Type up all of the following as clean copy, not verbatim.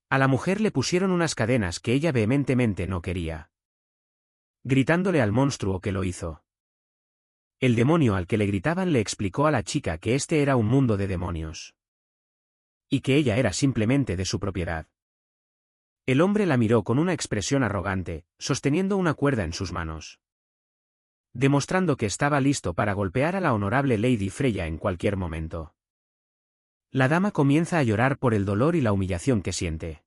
A la mujer le pusieron unas cadenas que ella vehementemente no quería, gritándole al monstruo que lo hizo. El demonio al que le gritaban le explicó a la chica que este era un mundo de demonios, y que ella era simplemente de su propiedad. El hombre la miró con una expresión arrogante, sosteniendo una cuerda en sus manos, demostrando que estaba listo para golpear a la honorable Lady Freya en cualquier momento. La dama comienza a llorar por el dolor y la humillación que siente,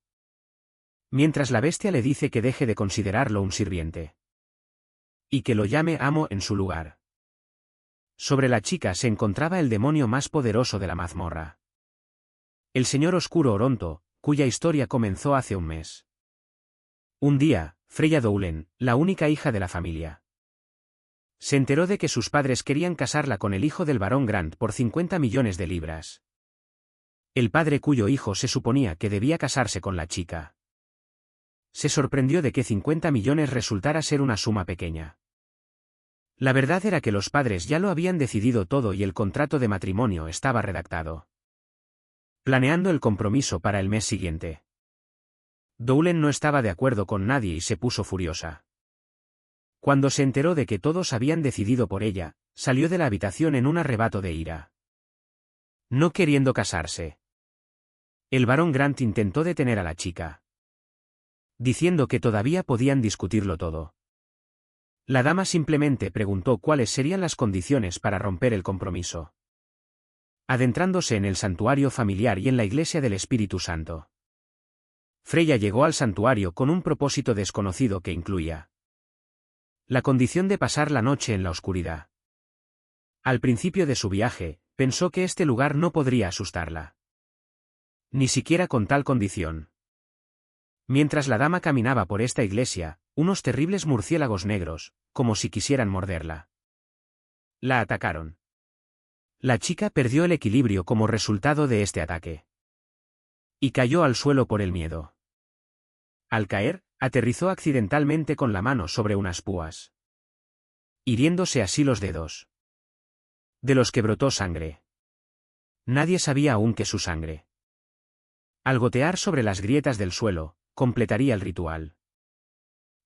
mientras la bestia le dice que deje de considerarlo un sirviente, y que lo llame amo en su lugar. Sobre la chica se encontraba el demonio más poderoso de la mazmorra, el señor oscuro Oronto, cuya historia comenzó hace un mes. Un día, Freya Dowlen, la única hija de la familia, se enteró de que sus padres querían casarla con el hijo del barón Grant por 50 millones de libras. El padre cuyo hijo se suponía que debía casarse con la chica se sorprendió de que 50 millones resultara ser una suma pequeña. La verdad era que los padres ya lo habían decidido todo y el contrato de matrimonio estaba redactado, planeando el compromiso para el mes siguiente. Dowlen no estaba de acuerdo con nadie y se puso furiosa. Cuando se enteró de que todos habían decidido por ella, salió de la habitación en un arrebato de ira, no queriendo casarse. El barón Grant intentó detener a la chica, diciendo que todavía podían discutirlo todo. La dama simplemente preguntó cuáles serían las condiciones para romper el compromiso, adentrándose en el santuario familiar y en la iglesia del Espíritu Santo. Freya llegó al santuario con un propósito desconocido que incluía la condición de pasar la noche en la oscuridad. Al principio de su viaje, pensó que este lugar no podría asustarla, ni siquiera con tal condición. Mientras la dama caminaba por esta iglesia, unos terribles murciélagos negros, como si quisieran morderla, la atacaron. La chica perdió el equilibrio como resultado de este ataque, y cayó al suelo por el miedo. Al caer, aterrizó accidentalmente con la mano sobre unas púas, hiriéndose así los dedos, de los que brotó sangre. Nadie sabía aún que su sangre, al gotear sobre las grietas del suelo, completaría el ritual.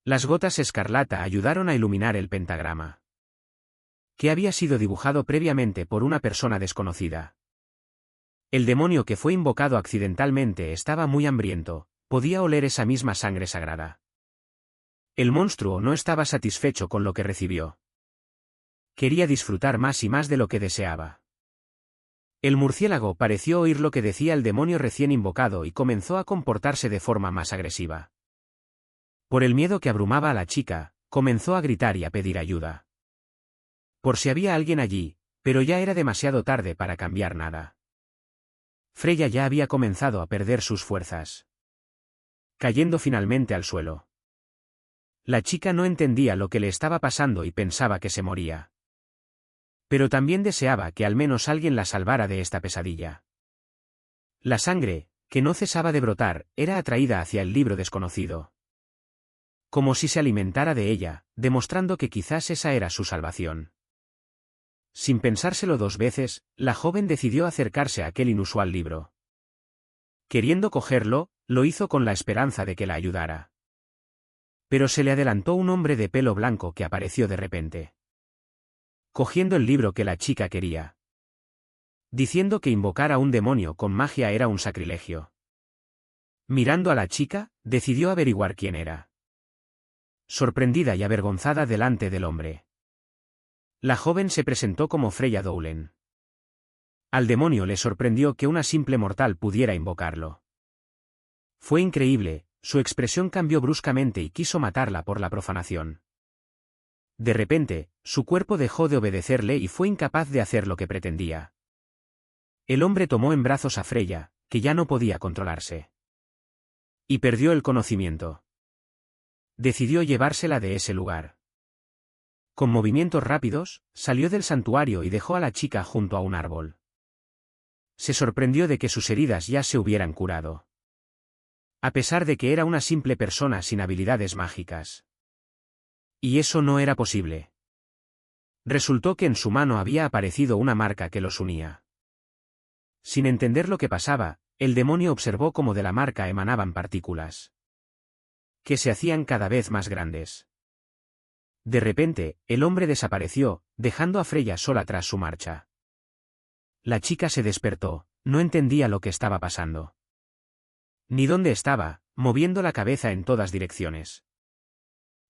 Las gotas escarlata ayudaron a iluminar el pentagrama, que había sido dibujado previamente por una persona desconocida. El demonio que fue invocado accidentalmente estaba muy hambriento, podía oler esa misma sangre sagrada. El monstruo no estaba satisfecho con lo que recibió. Quería disfrutar más y más de lo que deseaba. El murciélago pareció oír lo que decía el demonio recién invocado y comenzó a comportarse de forma más agresiva. Por el miedo que abrumaba a la chica, comenzó a gritar y a pedir ayuda, por si había alguien allí, pero ya era demasiado tarde para cambiar nada. Freya ya había comenzado a perder sus fuerzas, cayendo finalmente al suelo. La chica no entendía lo que le estaba pasando y pensaba que se moría, pero también deseaba que al menos alguien la salvara de esta pesadilla. La sangre, que no cesaba de brotar, era atraída hacia el libro desconocido, como si se alimentara de ella, demostrando que quizás esa era su salvación. Sin pensárselo dos veces, la joven decidió acercarse a aquel inusual libro. Queriendo cogerlo, lo hizo con la esperanza de que la ayudara. Pero se le adelantó un hombre de pelo blanco que apareció de repente, cogiendo el libro que la chica quería, diciendo que invocar a un demonio con magia era un sacrilegio. Mirando a la chica, decidió averiguar quién era. Sorprendida y avergonzada delante del hombre, la joven se presentó como Freya Dowlen. Al demonio le sorprendió que una simple mortal pudiera invocarlo. Fue increíble, su expresión cambió bruscamente y quiso matarla por la profanación. De repente, su cuerpo dejó de obedecerle y fue incapaz de hacer lo que pretendía. El hombre tomó en brazos a Freya, que ya no podía controlarse, y perdió el conocimiento. Decidió llevársela de ese lugar. Con movimientos rápidos, salió del santuario y dejó a la chica junto a un árbol. Se sorprendió de que sus heridas ya se hubieran curado, a pesar de que era una simple persona sin habilidades mágicas. Y eso no era posible. Resultó que en su mano había aparecido una marca que los unía. Sin entender lo que pasaba, el demonio observó cómo de la marca emanaban partículas que se hacían cada vez más grandes. De repente, el hombre desapareció, dejando a Freya sola tras su marcha. La chica se despertó, no entendía lo que estaba pasando. Ni dónde estaba, moviendo la cabeza en todas direcciones.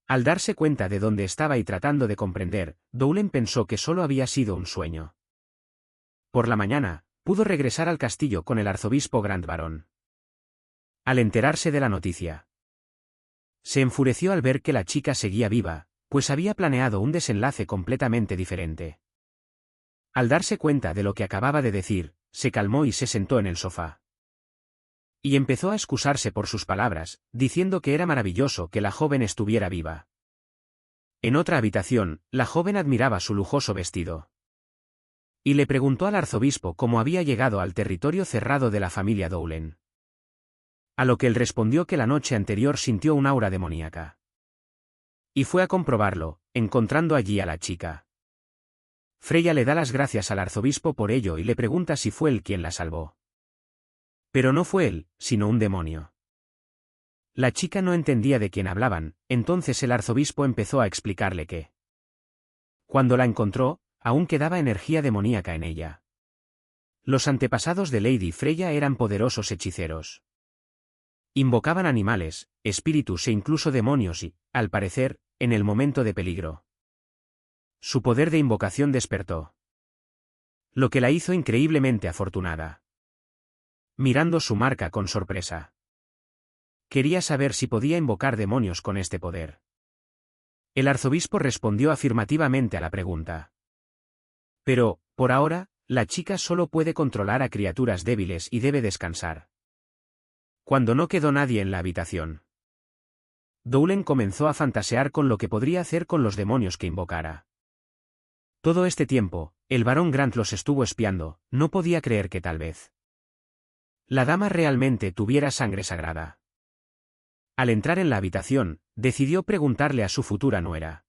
Al darse cuenta de dónde estaba y tratando de comprender, Doulen pensó que solo había sido un sueño. Por la mañana, pudo regresar al castillo con el arzobispo Grant Baron. Al enterarse de la noticia, se enfureció al ver que la chica seguía viva, pues había planeado un desenlace completamente diferente. Al darse cuenta de lo que acababa de decir, se calmó y se sentó en el sofá. Y empezó a excusarse por sus palabras, diciendo que era maravilloso que la joven estuviera viva. En otra habitación, la joven admiraba su lujoso vestido. Y le preguntó al arzobispo cómo había llegado al territorio cerrado de la familia Doulen. A lo que él respondió que la noche anterior sintió un aura demoníaca. Y fue a comprobarlo, encontrando allí a la chica. Freya le da las gracias al arzobispo por ello y le pregunta si fue él quien la salvó. Pero no fue él, sino un demonio. La chica no entendía de quién hablaban, entonces el arzobispo empezó a explicarle que, cuando la encontró, aún quedaba energía demoníaca en ella. Los antepasados de Lady Freya eran poderosos hechiceros. Invocaban animales, espíritus e incluso demonios y, al parecer, en el momento de peligro, su poder de invocación despertó. Lo que la hizo increíblemente afortunada. Mirando su marca con sorpresa. Quería saber si podía invocar demonios con este poder. El arzobispo respondió afirmativamente a la pregunta. Pero, por ahora, la chica solo puede controlar a criaturas débiles y debe descansar. Cuando no quedó nadie en la habitación, Doulen comenzó a fantasear con lo que podría hacer con los demonios que invocara. Todo este tiempo, el barón Grant los estuvo espiando, no podía creer que tal vez la dama realmente tuviera sangre sagrada. Al entrar en la habitación, decidió preguntarle a su futura nuera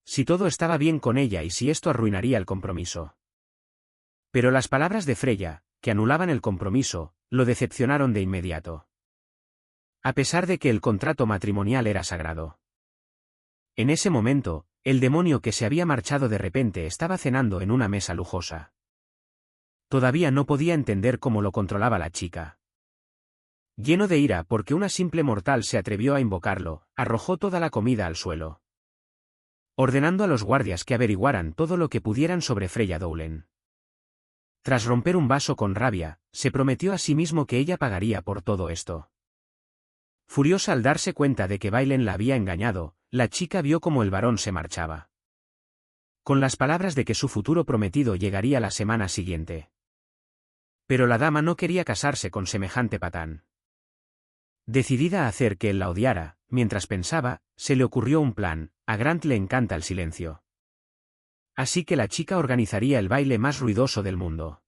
si todo estaba bien con ella y si esto arruinaría el compromiso. Pero las palabras de Freya, que anulaban el compromiso, lo decepcionaron de inmediato. A pesar de que el contrato matrimonial era sagrado. En ese momento, el demonio que se había marchado de repente estaba cenando en una mesa lujosa. Todavía no podía entender cómo lo controlaba la chica. Lleno de ira porque una simple mortal se atrevió a invocarlo, arrojó toda la comida al suelo, ordenando a los guardias que averiguaran todo lo que pudieran sobre Freya Doulen. Tras romper un vaso con rabia, se prometió a sí mismo que ella pagaría por todo esto. Furiosa al darse cuenta de que Bailen la había engañado, la chica vio cómo el varón se marchaba. Con las palabras de que su futuro prometido llegaría la semana siguiente. Pero la dama no quería casarse con semejante patán. Decidida a hacer que él la odiara, mientras pensaba, se le ocurrió un plan: a Grant le encanta el silencio. Así que la chica organizaría el baile más ruidoso del mundo.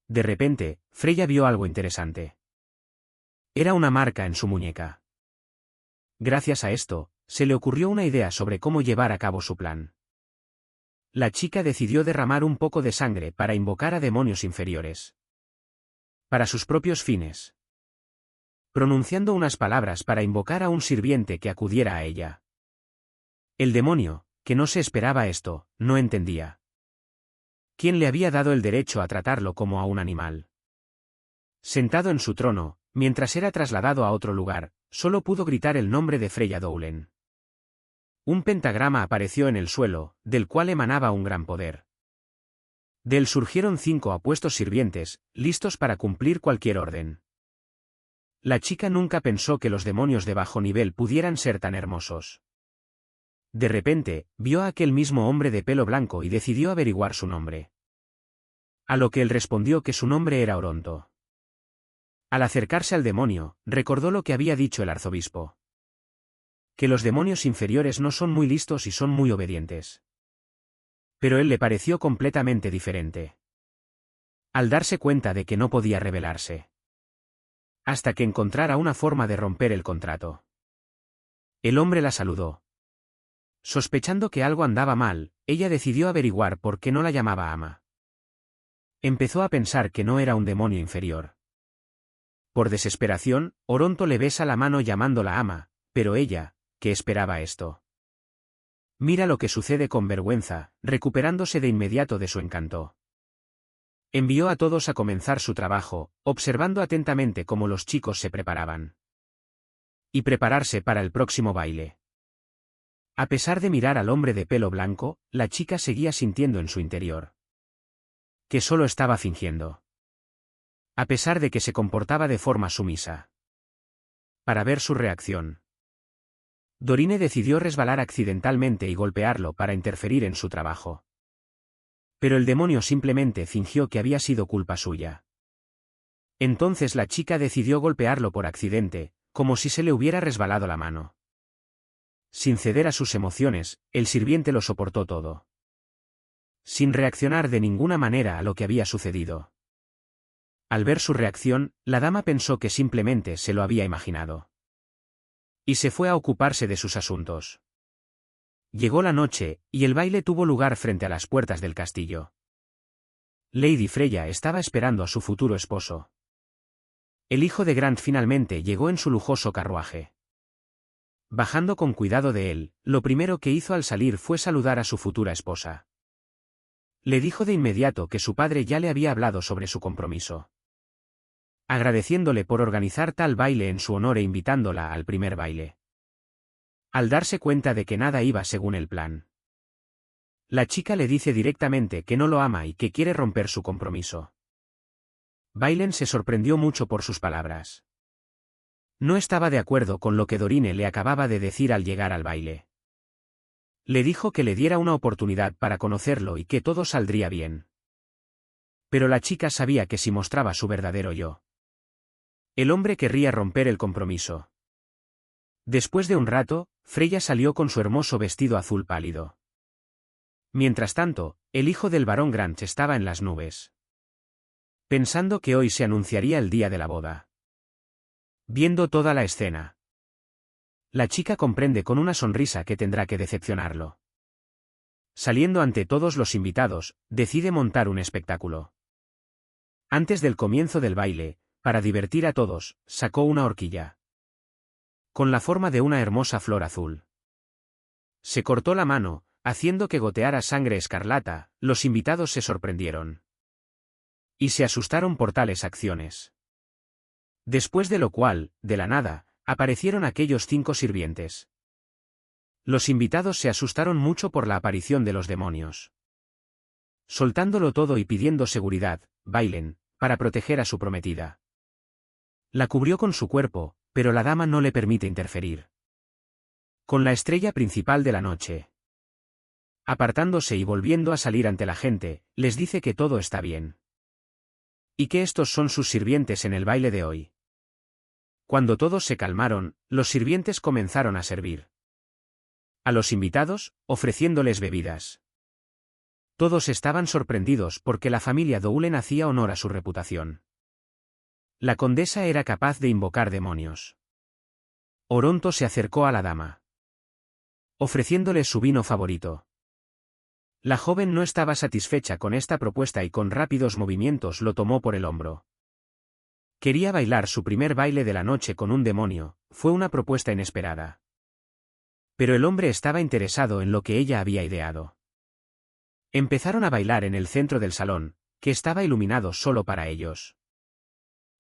De repente, Freya vio algo interesante. Era una marca en su muñeca. Gracias a esto, se le ocurrió una idea sobre cómo llevar a cabo su plan. La chica decidió derramar un poco de sangre para invocar a demonios inferiores. Para sus propios fines. Pronunciando unas palabras para invocar a un sirviente que acudiera a ella. El demonio, que no se esperaba esto, no entendía. ¿Quién le había dado el derecho a tratarlo como a un animal? Sentado en su trono, mientras era trasladado a otro lugar, solo pudo gritar el nombre de Freya Doulen. Un pentagrama apareció en el suelo, del cual emanaba un gran poder. De él surgieron 5 apuestos sirvientes, listos para cumplir cualquier orden. La chica nunca pensó que los demonios de bajo nivel pudieran ser tan hermosos. De repente, vio a aquel mismo hombre de pelo blanco y decidió averiguar su nombre. A lo que él respondió que su nombre era Oronto. Al acercarse al demonio, recordó lo que había dicho el arzobispo. Que los demonios inferiores no son muy listos y son muy obedientes. Pero él le pareció completamente diferente. Al darse cuenta de que no podía rebelarse. Hasta que encontrara una forma de romper el contrato. El hombre la saludó. Sospechando que algo andaba mal, ella decidió averiguar por qué no la llamaba ama. Empezó a pensar que no era un demonio inferior. Por desesperación, Oronto le besa la mano llamándola ama, pero ella, ¿qué esperaba esto? Mira lo que sucede con vergüenza, recuperándose de inmediato de su encanto. Envió a todos a comenzar su trabajo, observando atentamente cómo los chicos se preparaban. Y prepararse para el próximo baile. A pesar de mirar al hombre de pelo blanco, la chica seguía sintiendo en su interior que solo estaba fingiendo. A pesar de que se comportaba de forma sumisa. Para ver su reacción. Dorine decidió resbalar accidentalmente y golpearlo para interferir en su trabajo. Pero el demonio simplemente fingió que había sido culpa suya. Entonces la chica decidió golpearlo por accidente, como si se le hubiera resbalado la mano. Sin ceder a sus emociones, el sirviente lo soportó todo. Sin reaccionar de ninguna manera a lo que había sucedido. Al ver su reacción, la dama pensó que simplemente se lo había imaginado. Y se fue a ocuparse de sus asuntos. Llegó la noche, y el baile tuvo lugar frente a las puertas del castillo. Lady Freya estaba esperando a su futuro esposo. El hijo de Grant finalmente llegó en su lujoso carruaje. Bajando con cuidado de él, lo primero que hizo al salir fue saludar a su futura esposa. Le dijo de inmediato que su padre ya le había hablado sobre su compromiso. Agradeciéndole por organizar tal baile en su honor e invitándola al primer baile. Al darse cuenta de que nada iba según el plan. La chica le dice directamente que no lo ama y que quiere romper su compromiso. Bailen se sorprendió mucho por sus palabras. No estaba de acuerdo con lo que Dorine le acababa de decir al llegar al baile. Le dijo que le diera una oportunidad para conocerlo y que todo saldría bien. Pero la chica sabía que si mostraba su verdadero yo, el hombre querría romper el compromiso. Después de un rato, Freya salió con su hermoso vestido azul pálido. Mientras tanto, el hijo del barón Grant estaba en las nubes. Pensando que hoy se anunciaría el día de la boda. Viendo toda la escena. La chica comprende con una sonrisa que tendrá que decepcionarlo. Saliendo ante todos los invitados, decide montar un espectáculo. Antes del comienzo del baile, para divertir a todos, sacó una horquilla. Con la forma de una hermosa flor azul. Se cortó la mano, haciendo que goteara sangre escarlata, los invitados se sorprendieron. Y se asustaron por tales acciones. Después de lo cual, de la nada, aparecieron aquellos 5 sirvientes. Los invitados se asustaron mucho por la aparición de los demonios. Soltándolo todo y pidiendo seguridad, bailen, para proteger a su prometida. La cubrió con su cuerpo, pero la dama no le permite interferir. Con la estrella principal de la noche. Apartándose y volviendo a salir ante la gente, les dice que todo está bien. Y que estos son sus sirvientes en el baile de hoy. Cuando todos se calmaron, los sirvientes comenzaron a servir. A los invitados, ofreciéndoles bebidas. Todos estaban sorprendidos porque la familia Dowlen hacía honor a su reputación. La condesa era capaz de invocar demonios. Oronto se acercó a la dama. Ofreciéndole su vino favorito. La joven no estaba satisfecha con esta propuesta y con rápidos movimientos lo tomó por el hombro. Quería bailar su primer baile de la noche con un demonio, fue una propuesta inesperada. Pero el hombre estaba interesado en lo que ella había ideado. Empezaron a bailar en el centro del salón, que estaba iluminado solo para ellos.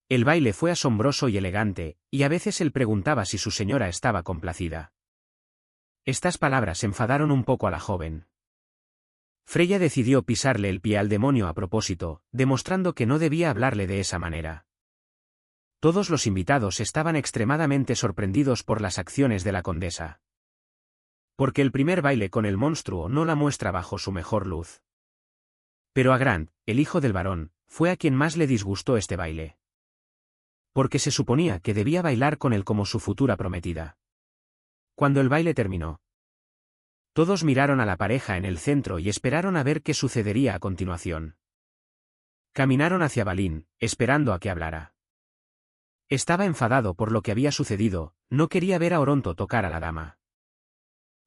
El baile fue asombroso y elegante, y a veces él preguntaba si su señora estaba complacida. Estas palabras enfadaron un poco a la joven. Freya decidió pisarle el pie al demonio a propósito, demostrando que no debía hablarle de esa manera. Todos los invitados estaban extremadamente sorprendidos por las acciones de la condesa. Porque el primer baile con el monstruo no la muestra bajo su mejor luz. Pero a Grant, el hijo del barón, fue a quien más le disgustó este baile. Porque se suponía que debía bailar con él como su futura prometida. Cuando el baile terminó, todos miraron a la pareja en el centro y esperaron a ver qué sucedería a continuación. Caminaron hacia Balin, esperando a que hablara. Estaba enfadado por lo que había sucedido, no quería ver a Oronto tocar a la dama.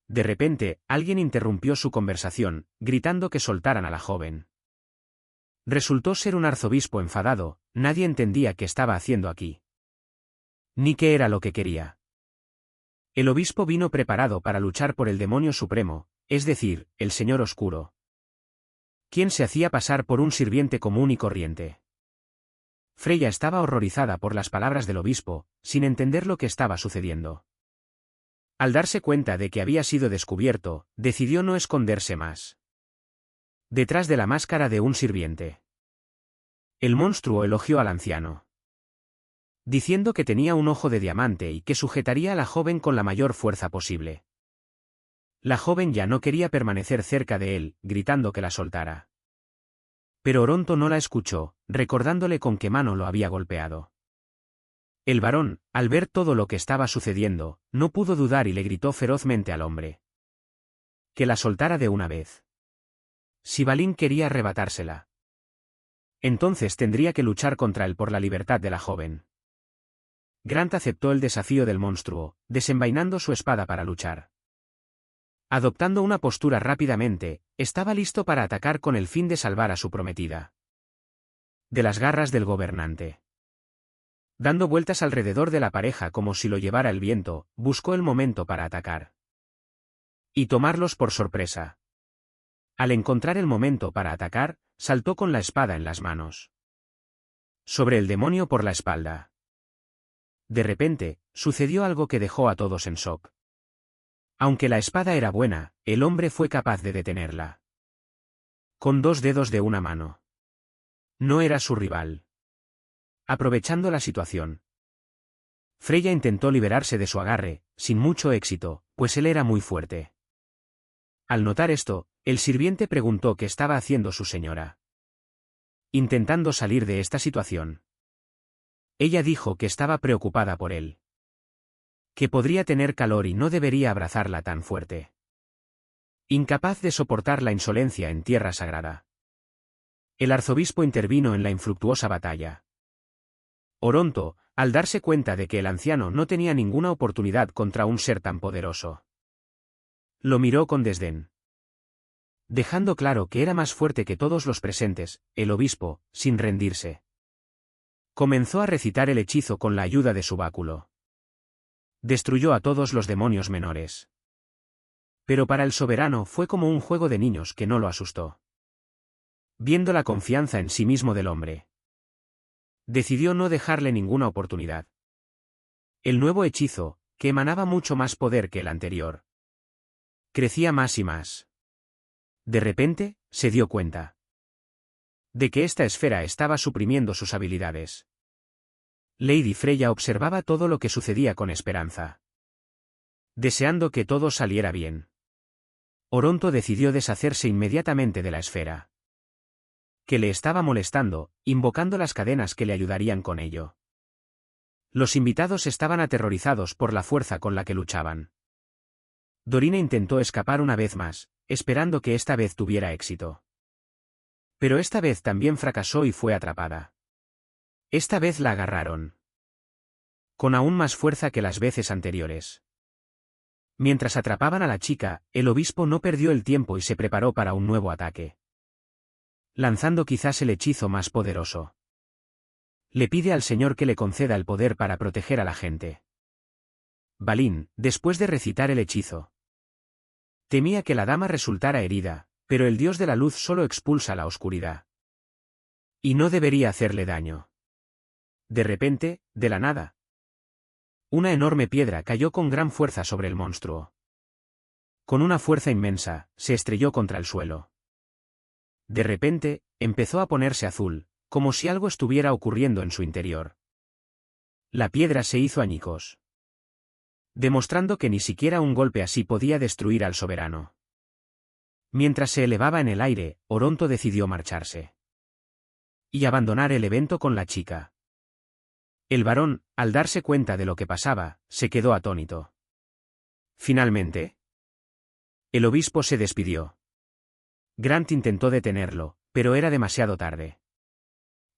De repente, alguien interrumpió su conversación, gritando que soltaran a la joven. Resultó ser un arzobispo enfadado, nadie entendía qué estaba haciendo aquí. ni qué era lo que quería. El obispo vino preparado para luchar por el demonio supremo, es decir, el Señor Oscuro, quien se hacía pasar por un sirviente común y corriente. Freya estaba horrorizada por las palabras del obispo, sin entender lo que estaba sucediendo. Al darse cuenta de que había sido descubierto, decidió no esconderse más detrás de la máscara de un sirviente. El monstruo elogió al anciano, diciendo que tenía un ojo de diamante y que sujetaría a la joven con la mayor fuerza posible. La joven ya no quería permanecer cerca de él, gritando que la soltara. Pero Oronto no la escuchó, recordándole con qué mano lo había golpeado. El varón, al ver todo lo que estaba sucediendo, no pudo dudar y le gritó ferozmente al hombre que la soltara de una vez. Si Balin quería arrebatársela, entonces tendría que luchar contra él por la libertad de la joven. Grant aceptó el desafío del monstruo, desenvainando su espada para luchar. Adoptando una postura rápidamente, estaba listo para atacar con el fin de salvar a su prometida de las garras del gobernante. Dando vueltas alrededor de la pareja como si lo llevara el viento, buscó el momento para atacar y tomarlos por sorpresa. Al encontrar el momento para atacar, saltó con la espada en las manos sobre el demonio por la espalda. De repente, sucedió algo que dejó a todos en shock. Aunque la espada era buena, el hombre fue capaz de detenerla con 2 dedos de una mano. No era su rival. Aprovechando la situación, Freya intentó liberarse de su agarre, sin mucho éxito, pues él era muy fuerte. Al notar esto, el sirviente preguntó qué estaba haciendo su señora, intentando salir de esta situación. Ella dijo que estaba preocupada por él, que podría tener calor y no debería abrazarla tan fuerte. Incapaz de soportar la insolencia en tierra sagrada, el arzobispo intervino en la infructuosa batalla. Oronto, al darse cuenta de que el anciano no tenía ninguna oportunidad contra un ser tan poderoso, lo miró con desdén, dejando claro que era más fuerte que todos los presentes. El obispo, sin rendirse, comenzó a recitar el hechizo con la ayuda de su báculo. Destruyó a todos los demonios menores. Pero para el soberano fue como un juego de niños que no lo asustó. Viendo la confianza en sí mismo del hombre, decidió no dejarle ninguna oportunidad. El nuevo hechizo, que emanaba mucho más poder que el anterior, crecía más y más. De repente, se dio cuenta de que esta esfera estaba suprimiendo sus habilidades. Lady Freya observaba todo lo que sucedía con esperanza, deseando que todo saliera bien. Oronto decidió deshacerse inmediatamente de la esfera que le estaba molestando, invocando las cadenas que le ayudarían con ello. Los invitados estaban aterrorizados por la fuerza con la que luchaban. Dorina intentó escapar una vez más, esperando que esta vez tuviera éxito. Pero esta vez también fracasó y fue atrapada. Esta vez la agarraron con aún más fuerza que las veces anteriores. Mientras atrapaban a la chica, el obispo no perdió el tiempo y se preparó para un nuevo ataque, lanzando quizás el hechizo más poderoso. Le pide al Señor que le conceda el poder para proteger a la gente. Balin, después de recitar el hechizo, temía que la dama resultara herida, pero el dios de la luz solo expulsa la oscuridad y no debería hacerle daño. De repente, de la nada, una enorme piedra cayó con gran fuerza sobre el monstruo. Con una fuerza inmensa, se estrelló contra el suelo. De repente, empezó a ponerse azul, como si algo estuviera ocurriendo en su interior. La piedra se hizo añicos, demostrando que ni siquiera un golpe así podía destruir al soberano. Mientras se elevaba en el aire, Oronto decidió marcharse y abandonar el evento con la chica. El varón, al darse cuenta de lo que pasaba, se quedó atónito. Finalmente, el obispo se despidió. Grant intentó detenerlo, pero era demasiado tarde.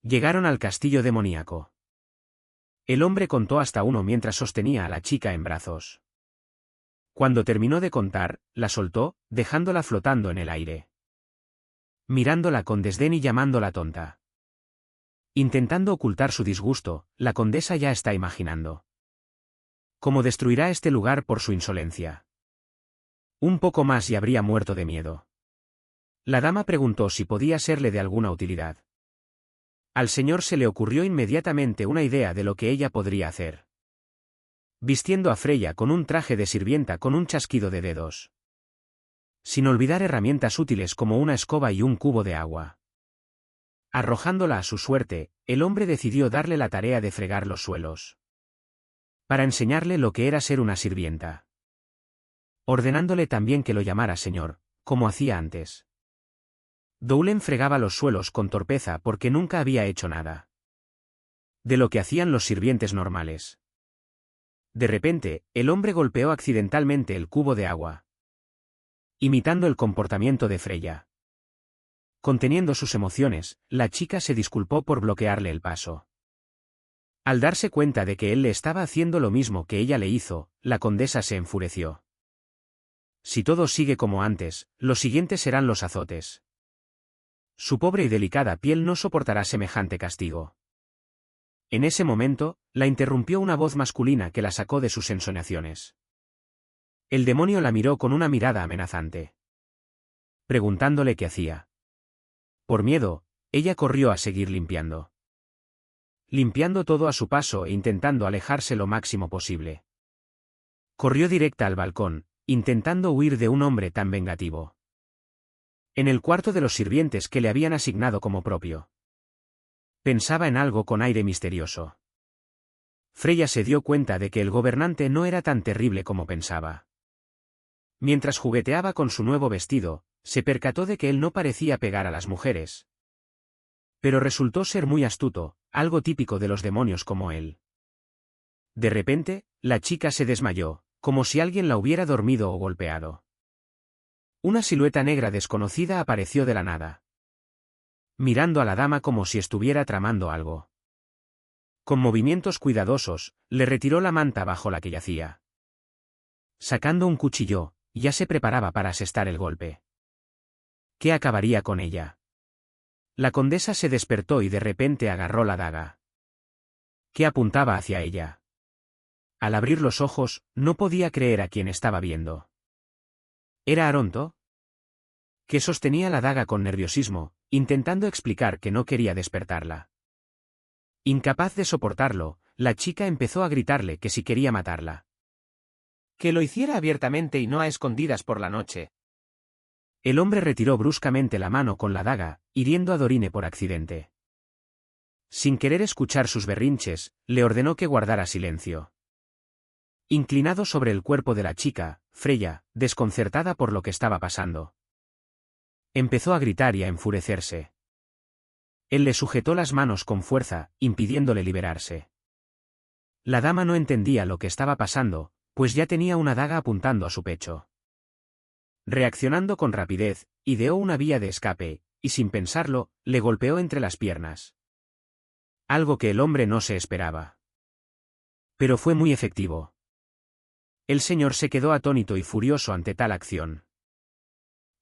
Llegaron al castillo demoníaco. El hombre contó hasta 1 mientras sostenía a la chica en brazos. Cuando terminó de contar, la soltó, dejándola flotando en el aire, mirándola con desdén y llamándola tonta. Intentando ocultar su disgusto, la condesa ya está imaginando ¿Cómo destruirá este lugar por su insolencia? Un poco más y habría muerto de miedo. La dama preguntó si podía serle de alguna utilidad. Al señor se le ocurrió inmediatamente una idea de lo que ella podría hacer. Vistiendo a Freya con un traje de sirvienta con un chasquido de dedos. Sin olvidar herramientas útiles como una escoba y un cubo de agua. Arrojándola a su suerte, el hombre decidió darle la tarea de fregar los suelos. Para enseñarle lo que era ser una sirvienta. Ordenándole también que lo llamara señor, como hacía antes. Doulen fregaba los suelos con torpeza porque nunca había hecho nada. De lo que hacían los sirvientes normales. De repente, el hombre golpeó accidentalmente el cubo de agua. Imitando el comportamiento de Freya. Conteniendo sus emociones, la chica se disculpó por bloquearle el paso. Al darse cuenta de que él le estaba haciendo lo mismo que ella le hizo, la condesa se enfureció. Si todo sigue como antes, los siguientes serán los azotes. Su pobre y delicada piel no soportará semejante castigo. En ese momento, la interrumpió una voz masculina que la sacó de sus ensoñaciones. El demonio la miró con una mirada amenazante. Preguntándole qué hacía. Por miedo, ella corrió a seguir limpiando. Limpiando todo a su paso e intentando alejarse lo máximo posible. Corrió directa al balcón, intentando huir de un hombre tan vengativo. En el cuarto de los sirvientes que le habían asignado como propio. Pensaba en algo con aire misterioso. Freya se dio cuenta de que el gobernante no era tan terrible como pensaba. Mientras jugueteaba con su nuevo vestido, se percató de que él no parecía pegar a las mujeres. Pero resultó ser muy astuto, algo típico de los demonios como él. De repente, la chica se desmayó, como si alguien la hubiera dormido o golpeado. Una silueta negra desconocida apareció de la nada. Mirando a la dama como si estuviera tramando algo. Con movimientos cuidadosos, le retiró la manta bajo la que yacía. Sacando un cuchillo, ya se preparaba para asestar el golpe. ¿Qué acabaría con ella? La condesa se despertó y de repente agarró la daga. ¿Qué apuntaba hacia ella? Al abrir los ojos, no podía creer a quien estaba viendo. ¿Era Aronto? Que sostenía la daga con nerviosismo, intentando explicar que no quería despertarla. Incapaz de soportarlo, la chica empezó a gritarle que si quería matarla. Que lo hiciera abiertamente y no a escondidas por la noche. El hombre retiró bruscamente la mano con la daga, hiriendo a Dorine por accidente. Sin querer escuchar sus berrinches, le ordenó que guardara silencio. Inclinado sobre el cuerpo de la chica, Freya, desconcertada por lo que estaba pasando. Empezó a gritar y a enfurecerse. Él le sujetó las manos con fuerza, impidiéndole liberarse. La dama no entendía lo que estaba pasando, pues ya tenía una daga apuntando a su pecho. Reaccionando con rapidez, ideó una vía de escape, y sin pensarlo, le golpeó entre las piernas. Algo que el hombre no se esperaba. Pero fue muy efectivo. El señor se quedó atónito y furioso ante tal acción.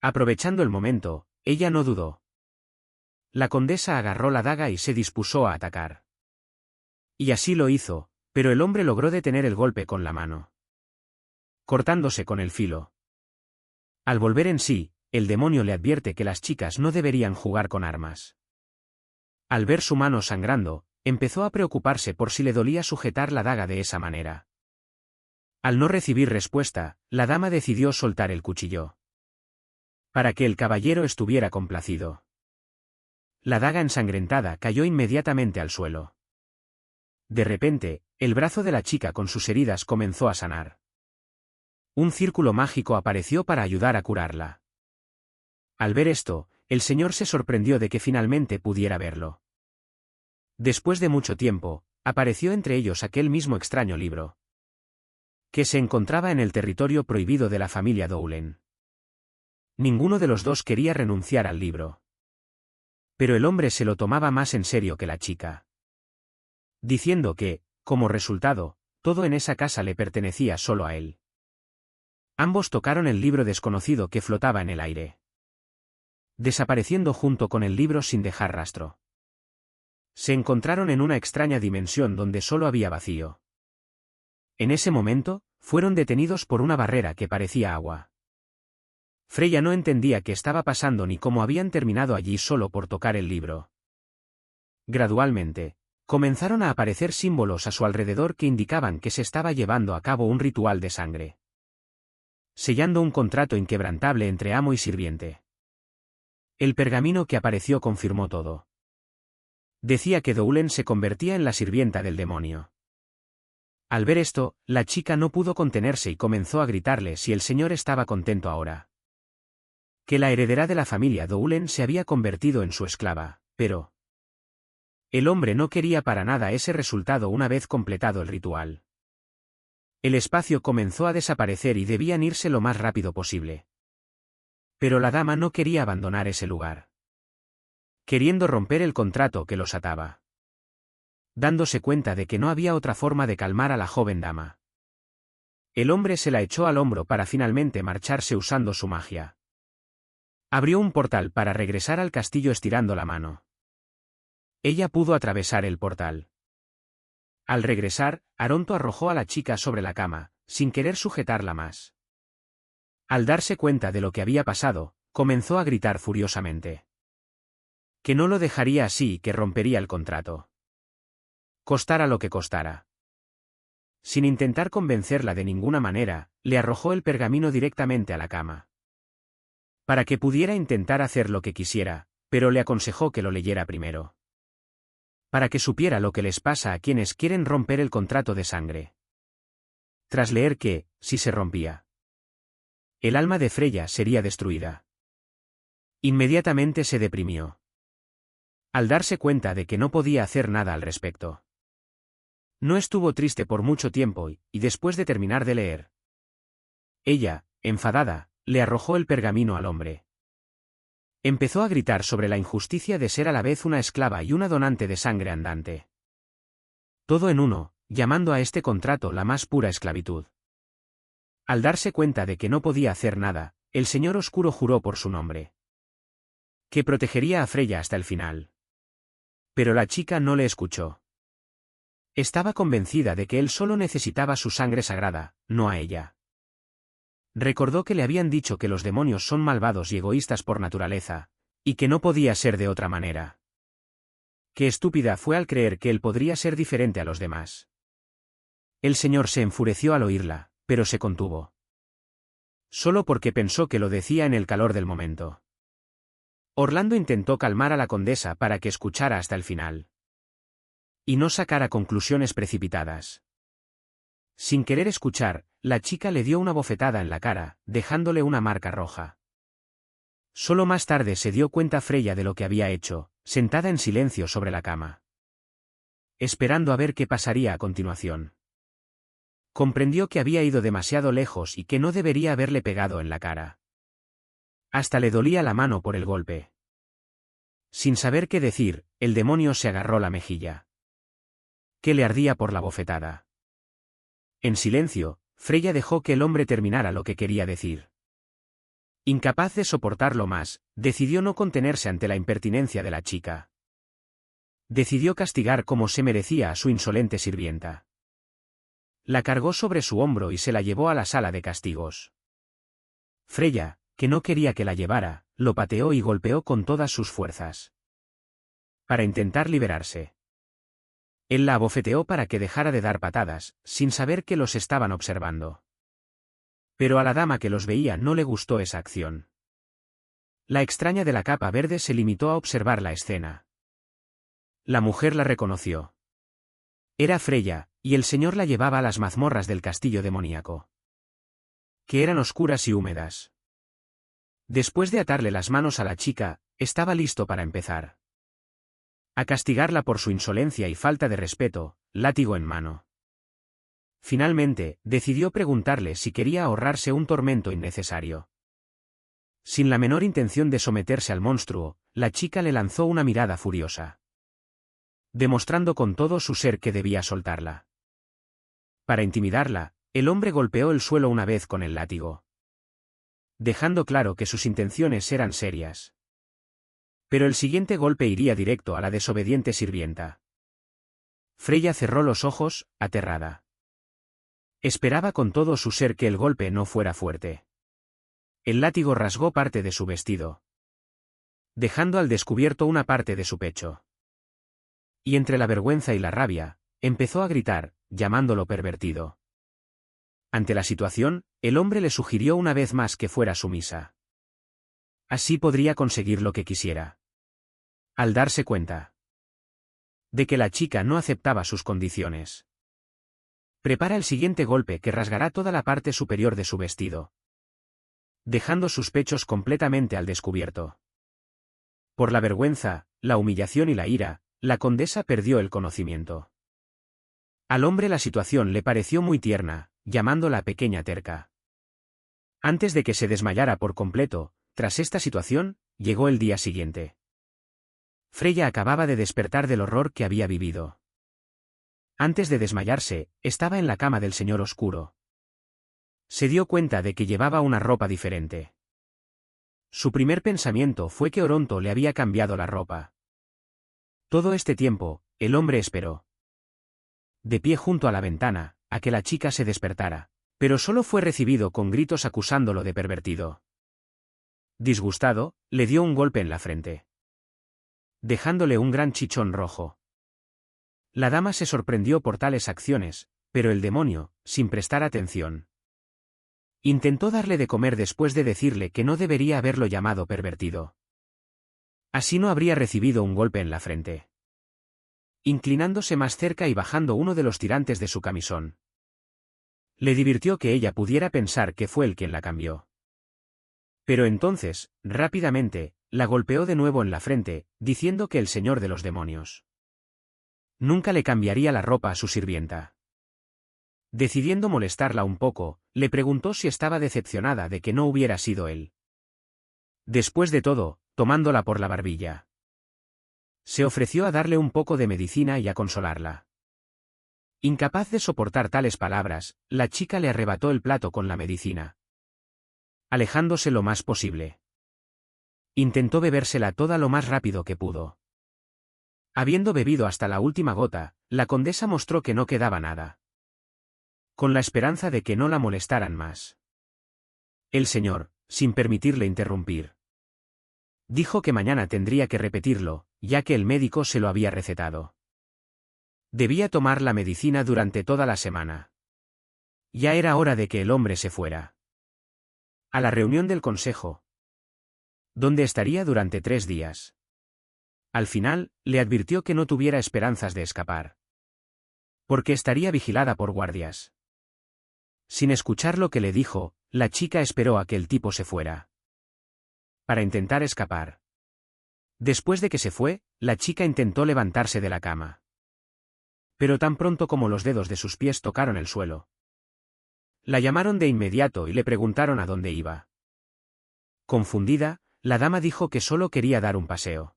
Aprovechando el momento, ella no dudó. La condesa agarró la daga y se dispuso a atacar. Y así lo hizo, pero el hombre logró detener el golpe con la mano. Cortándose con el filo. Al volver en sí, el demonio le advierte que las chicas no deberían jugar con armas. Al ver su mano sangrando, empezó a preocuparse por si le dolía sujetar la daga de esa manera. Al no recibir respuesta, la dama decidió soltar el cuchillo. Para que el caballero estuviera complacido. La daga ensangrentada cayó inmediatamente al suelo. De repente, el brazo de la chica con sus heridas comenzó a sanar. Un círculo mágico apareció para ayudar a curarla. Al ver esto, el señor se sorprendió de que finalmente pudiera verlo. Después de mucho tiempo, apareció entre ellos aquel mismo extraño libro. Que se encontraba en el territorio prohibido de la familia Doulen. Ninguno de los dos quería renunciar al libro. Pero el hombre se lo tomaba más en serio que la chica. Diciendo que, como resultado, todo en esa casa le pertenecía solo a él. Ambos tocaron el libro desconocido que flotaba en el aire. Desapareciendo junto con el libro sin dejar rastro. Se encontraron en una extraña dimensión donde solo había vacío. En ese momento, fueron detenidos por una barrera que parecía agua. Freya no entendía qué estaba pasando ni cómo habían terminado allí solo por tocar el libro. Gradualmente, comenzaron a aparecer símbolos a su alrededor que indicaban que se estaba llevando a cabo un ritual de sangre. Sellando un contrato inquebrantable entre amo y sirviente. El pergamino que apareció confirmó todo. Decía que Doulen se convertía en la sirvienta del demonio. Al ver esto, la chica no pudo contenerse y comenzó a gritarle si el señor estaba contento ahora. Que la heredera de la familia Doulen se había convertido en su esclava, pero el hombre no quería para nada ese resultado una vez completado el ritual. El espacio comenzó a desaparecer y debían irse lo más rápido posible. Pero la dama no quería abandonar ese lugar. Queriendo romper el contrato que los ataba. Dándose cuenta de que no había otra forma de calmar a la joven dama. El hombre se la echó al hombro para finalmente marcharse usando su magia. Abrió un portal para regresar al castillo estirando la mano. Ella pudo atravesar el portal. Al regresar, Aronto arrojó a la chica sobre la cama, sin querer sujetarla más. Al darse cuenta de lo que había pasado, comenzó a gritar furiosamente. Que no lo dejaría así y que rompería el contrato. Costara lo que costara. Sin intentar convencerla de ninguna manera, le arrojó el pergamino directamente a la cama. Para que pudiera intentar hacer lo que quisiera, pero le aconsejó que lo leyera primero. Para que supiera lo que les pasa a quienes quieren romper el contrato de sangre. Tras leer que, si se rompía, el alma de Freya sería destruida. Inmediatamente se deprimió. Al darse cuenta de que no podía hacer nada al respecto. No estuvo triste por mucho tiempo y después de terminar de leer, ella, enfadada, le arrojó el pergamino al hombre. Empezó a gritar sobre la injusticia de ser a la vez una esclava y una donante de sangre andante. Todo en uno, llamando a este contrato la más pura esclavitud. Al darse cuenta de que no podía hacer nada, el Señor Oscuro juró por su nombre. Que protegería a Freya hasta el final. Pero la chica no le escuchó. Estaba convencida de que él solo necesitaba su sangre sagrada, no a ella. Recordó que le habían dicho que los demonios son malvados y egoístas por naturaleza, y que no podía ser de otra manera. Qué estúpida fue al creer que él podría ser diferente a los demás. El señor se enfureció al oírla, pero se contuvo. Solo porque pensó que lo decía en el calor del momento. Orlando intentó calmar a la condesa para que escuchara hasta el final. Y no sacara conclusiones precipitadas. Sin querer escuchar, la chica le dio una bofetada en la cara, dejándole una marca roja. Solo más tarde se dio cuenta Freya de lo que había hecho, sentada en silencio sobre la cama. Esperando a ver qué pasaría a continuación. Comprendió que había ido demasiado lejos y que no debería haberle pegado en la cara. Hasta le dolía la mano por el golpe. Sin saber qué decir, el demonio se agarró la mejilla. Que le ardía por la bofetada. En silencio, Freya dejó que el hombre terminara lo que quería decir. Incapaz de soportarlo más, decidió no contenerse ante la impertinencia de la chica. Decidió castigar como se merecía a su insolente sirvienta. La cargó sobre su hombro y se la llevó a la sala de castigos. Freya, que no quería que la llevara, lo pateó y golpeó con todas sus fuerzas. Para intentar liberarse. Él la abofeteó para que dejara de dar patadas, sin saber que los estaban observando. Pero a la dama que los veía no le gustó esa acción. La extraña de la capa verde se limitó a observar la escena. La mujer la reconoció. Era Freya, y el señor la llevaba a las mazmorras del castillo demoníaco. Que eran oscuras y húmedas. Después de atarle las manos a la chica, estaba listo para empezar. A castigarla por su insolencia y falta de respeto, látigo en mano. Finalmente, decidió preguntarle si quería ahorrarse un tormento innecesario. Sin la menor intención de someterse al monstruo, la chica le lanzó una mirada furiosa. Demostrando con todo su ser que debía soltarla. Para intimidarla, el hombre golpeó el suelo una vez con el látigo. Dejando claro que sus intenciones eran serias. Pero el siguiente golpe iría directo a la desobediente sirvienta. Freya cerró los ojos, aterrada. Esperaba con todo su ser que el golpe no fuera fuerte. El látigo rasgó parte de su vestido, dejando al descubierto una parte de su pecho. Y entre la vergüenza y la rabia, empezó a gritar, llamándolo pervertido. Ante la situación, el hombre le sugirió una vez más que fuera sumisa. Así podría conseguir lo que quisiera. Al darse cuenta de que la chica no aceptaba sus condiciones, prepara el siguiente golpe que rasgará toda la parte superior de su vestido, dejando sus pechos completamente al descubierto. Por la vergüenza, la humillación y la ira, la condesa perdió el conocimiento. Al hombre la situación le pareció muy tierna, llamándola pequeña terca. Antes de que se desmayara por completo, tras esta situación, llegó el día siguiente. Freya acababa de despertar del horror que había vivido. Antes de desmayarse, estaba en la cama del Señor Oscuro. Se dio cuenta de que llevaba una ropa diferente. Su primer pensamiento fue que Oronto le había cambiado la ropa. Todo este tiempo, el hombre esperó, de pie junto a la ventana, a que la chica se despertara, pero solo fue recibido con gritos acusándolo de pervertido. Disgustado, le dio un golpe en la frente, dejándole un gran chichón rojo. La dama se sorprendió por tales acciones, pero el demonio, sin prestar atención, intentó darle de comer después de decirle que no debería haberlo llamado pervertido. Así no habría recibido un golpe en la frente. Inclinándose más cerca y bajando uno de los tirantes de su camisón, le divirtió que ella pudiera pensar que fue él quien la cambió. Pero entonces, rápidamente, la golpeó de nuevo en la frente, diciendo que el señor de los demonios nunca le cambiaría la ropa a su sirvienta. Decidiendo molestarla un poco, le preguntó si estaba decepcionada de que no hubiera sido él. Después de todo, tomándola por la barbilla, se ofreció a darle un poco de medicina y a consolarla. Incapaz de soportar tales palabras, la chica le arrebató el plato con la medicina, alejándose lo más posible. Intentó bebérsela toda lo más rápido que pudo. Habiendo bebido hasta la última gota, la condesa mostró que no quedaba nada, con la esperanza de que no la molestaran más. El señor, sin permitirle interrumpir, dijo que mañana tendría que repetirlo, ya que el médico se lo había recetado. Debía tomar la medicina durante toda la semana. Ya era hora de que el hombre se fuera a la reunión del consejo, donde estaría durante 3 días. Al final, le advirtió que no tuviera esperanzas de escapar, porque estaría vigilada por guardias. Sin escuchar lo que le dijo, la chica esperó a que el tipo se fuera para intentar escapar. Después de que se fue, la chica intentó levantarse de la cama, pero tan pronto como los dedos de sus pies tocaron el suelo, la llamaron de inmediato y le preguntaron a dónde iba. Confundida, la dama dijo que solo quería dar un paseo.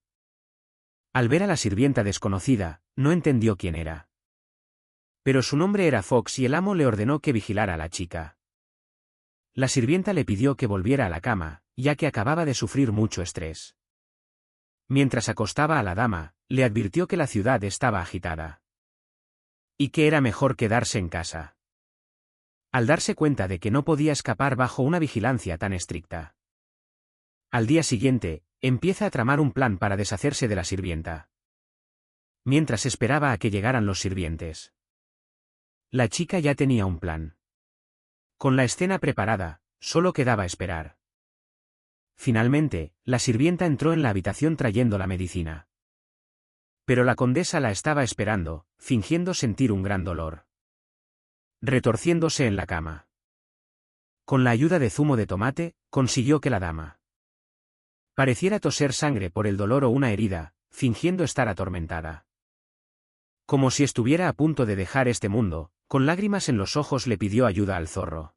Al ver a la sirvienta desconocida, no entendió quién era. Pero su nombre era Fox y el amo le ordenó que vigilara a la chica. La sirvienta le pidió que volviera a la cama, ya que acababa de sufrir mucho estrés. Mientras acostaba a la dama, le advirtió que la ciudad estaba agitada y que era mejor quedarse en casa. Al darse cuenta de que no podía escapar bajo una vigilancia tan estricta, al día siguiente, empieza a tramar un plan para deshacerse de la sirvienta. Mientras esperaba a que llegaran los sirvientes, la chica ya tenía un plan. Con la escena preparada, solo quedaba esperar. Finalmente, la sirvienta entró en la habitación trayendo la medicina. Pero la condesa la estaba esperando, fingiendo sentir un gran dolor, retorciéndose en la cama. Con la ayuda de zumo de tomate, consiguió que la dama pareciera toser sangre por el dolor o una herida, fingiendo estar atormentada. Como si estuviera a punto de dejar este mundo, con lágrimas en los ojos le pidió ayuda al zorro.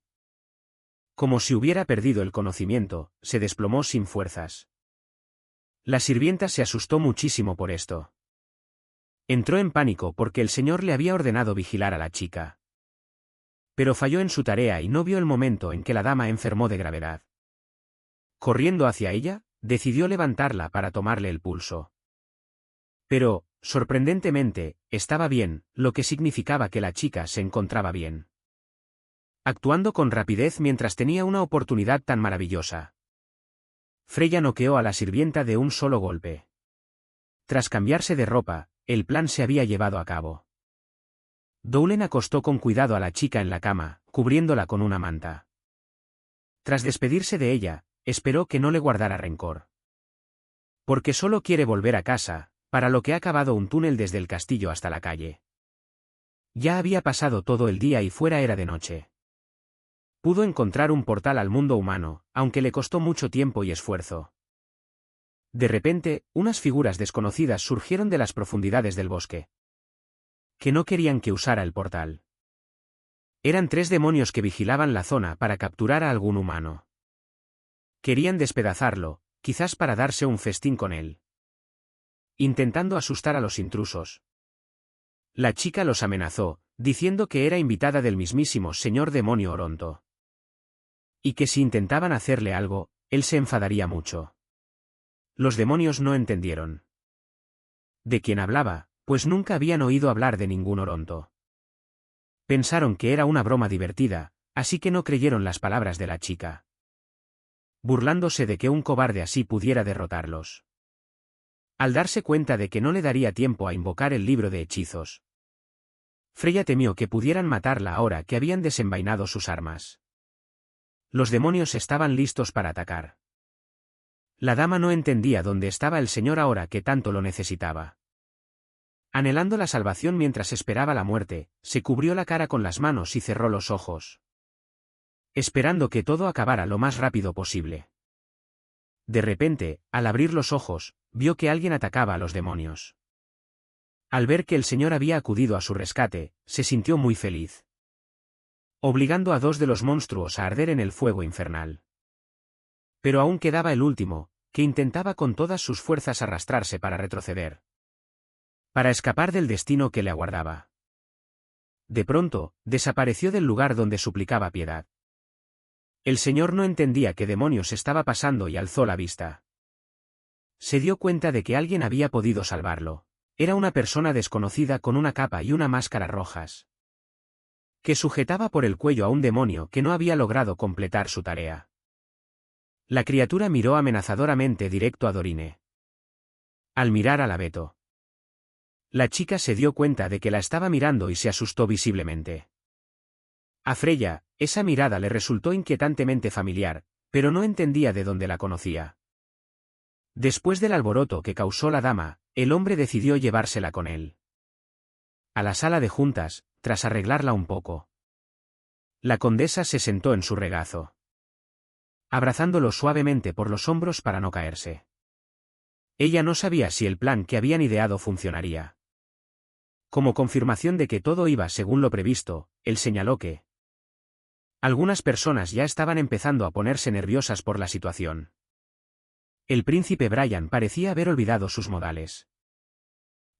Como si hubiera perdido el conocimiento, se desplomó sin fuerzas. La sirvienta se asustó muchísimo por esto. Entró en pánico porque el señor le había ordenado vigilar a la chica. Pero falló en su tarea y no vio el momento en que la dama enfermó de gravedad. Corriendo hacia ella, decidió levantarla para tomarle el pulso. Pero, sorprendentemente, estaba bien, lo que significaba que la chica se encontraba bien. actuando con rapidez mientras tenía una oportunidad tan maravillosa. Freya noqueó a la sirvienta de un solo golpe. Tras cambiarse de ropa, el plan se había llevado a cabo. Doulen acostó con cuidado a la chica en la cama, cubriéndola con una manta. Tras despedirse de ella, esperó que no le guardara rencor. Porque solo quiere volver a casa, para lo que ha cavado un túnel desde el castillo hasta la calle. Ya había pasado todo el día y fuera era de noche. Pudo encontrar un portal al mundo humano, aunque le costó mucho tiempo y esfuerzo. De repente, unas figuras desconocidas surgieron de las profundidades del bosque. Que no querían que usara el portal. Eran 3 demonios que vigilaban la zona para capturar a algún humano. Querían despedazarlo, quizás para darse un festín con él. Intentando asustar a los intrusos. La chica los amenazó, diciendo que era invitada del mismísimo señor demonio Oronto. Y que si intentaban hacerle algo, él se enfadaría mucho. Los demonios no entendieron. ¿De quién hablaba? Pues nunca habían oído hablar de ningún Oronto. Pensaron que era una broma divertida, así que no creyeron las palabras de la chica. Burlándose de que un cobarde así pudiera derrotarlos. Al darse cuenta de que no le daría tiempo a invocar el libro de hechizos, Freya temió que pudieran matarla ahora que habían desenvainado sus armas. Los demonios estaban listos para atacar. La dama no entendía dónde estaba el señor ahora que tanto lo necesitaba. Anhelando la salvación mientras esperaba la muerte, se cubrió la cara con las manos y cerró los ojos. Esperando que todo acabara lo más rápido posible. De repente, al abrir los ojos, vio que alguien atacaba a los demonios. Al ver que el señor había acudido a su rescate, se sintió muy feliz. Obligando a 2 de los monstruos a arder en el fuego infernal. Pero aún quedaba el último, que intentaba con todas sus fuerzas arrastrarse para retroceder. Para escapar del destino que le aguardaba. De pronto, desapareció del lugar donde suplicaba piedad. El señor no entendía qué demonios estaba pasando y alzó la vista. Se dio cuenta de que alguien había podido salvarlo. Era una persona desconocida con una capa y una máscara rojas. Que sujetaba por el cuello a un demonio que no había logrado completar su tarea. La criatura miró amenazadoramente directo a Dorine. Al mirar al abeto. La chica se dio cuenta de que la estaba mirando y se asustó visiblemente. A Freya, esa mirada le resultó inquietantemente familiar, pero no entendía de dónde la conocía. Después del alboroto que causó la dama, el hombre decidió llevársela con él. A la sala de juntas, tras arreglarla un poco. La condesa se sentó en su regazo. Abrazándolo suavemente por los hombros para no caerse. Ella no sabía si el plan que habían ideado funcionaría. Como confirmación de que todo iba según lo previsto, él señaló que algunas personas ya estaban empezando a ponerse nerviosas por la situación. El príncipe Brian parecía haber olvidado sus modales.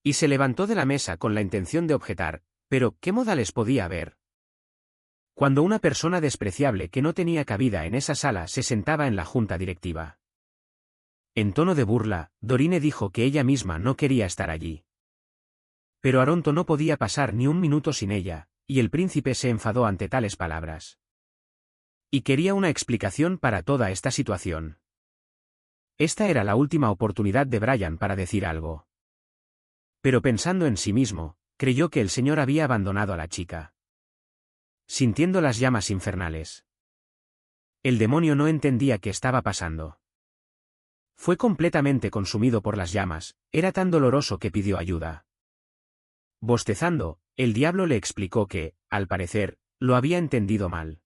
Y se levantó de la mesa con la intención de objetar, pero ¿qué modales podía haber? Cuando una persona despreciable que no tenía cabida en esa sala se sentaba en la junta directiva. En tono de burla, Dorine dijo que ella misma no quería estar allí. Pero Oronto no podía pasar ni un minuto sin ella, y el príncipe se enfadó ante tales palabras. Y quería una explicación para toda esta situación. Esta era la última oportunidad de Brian para decir algo. Pero pensando en sí mismo, creyó que el señor había abandonado a la chica. Sintiendo las llamas infernales. El demonio no entendía qué estaba pasando. Fue completamente consumido por las llamas, era tan doloroso que pidió ayuda. Bostezando, el diablo le explicó que, al parecer, lo había entendido mal.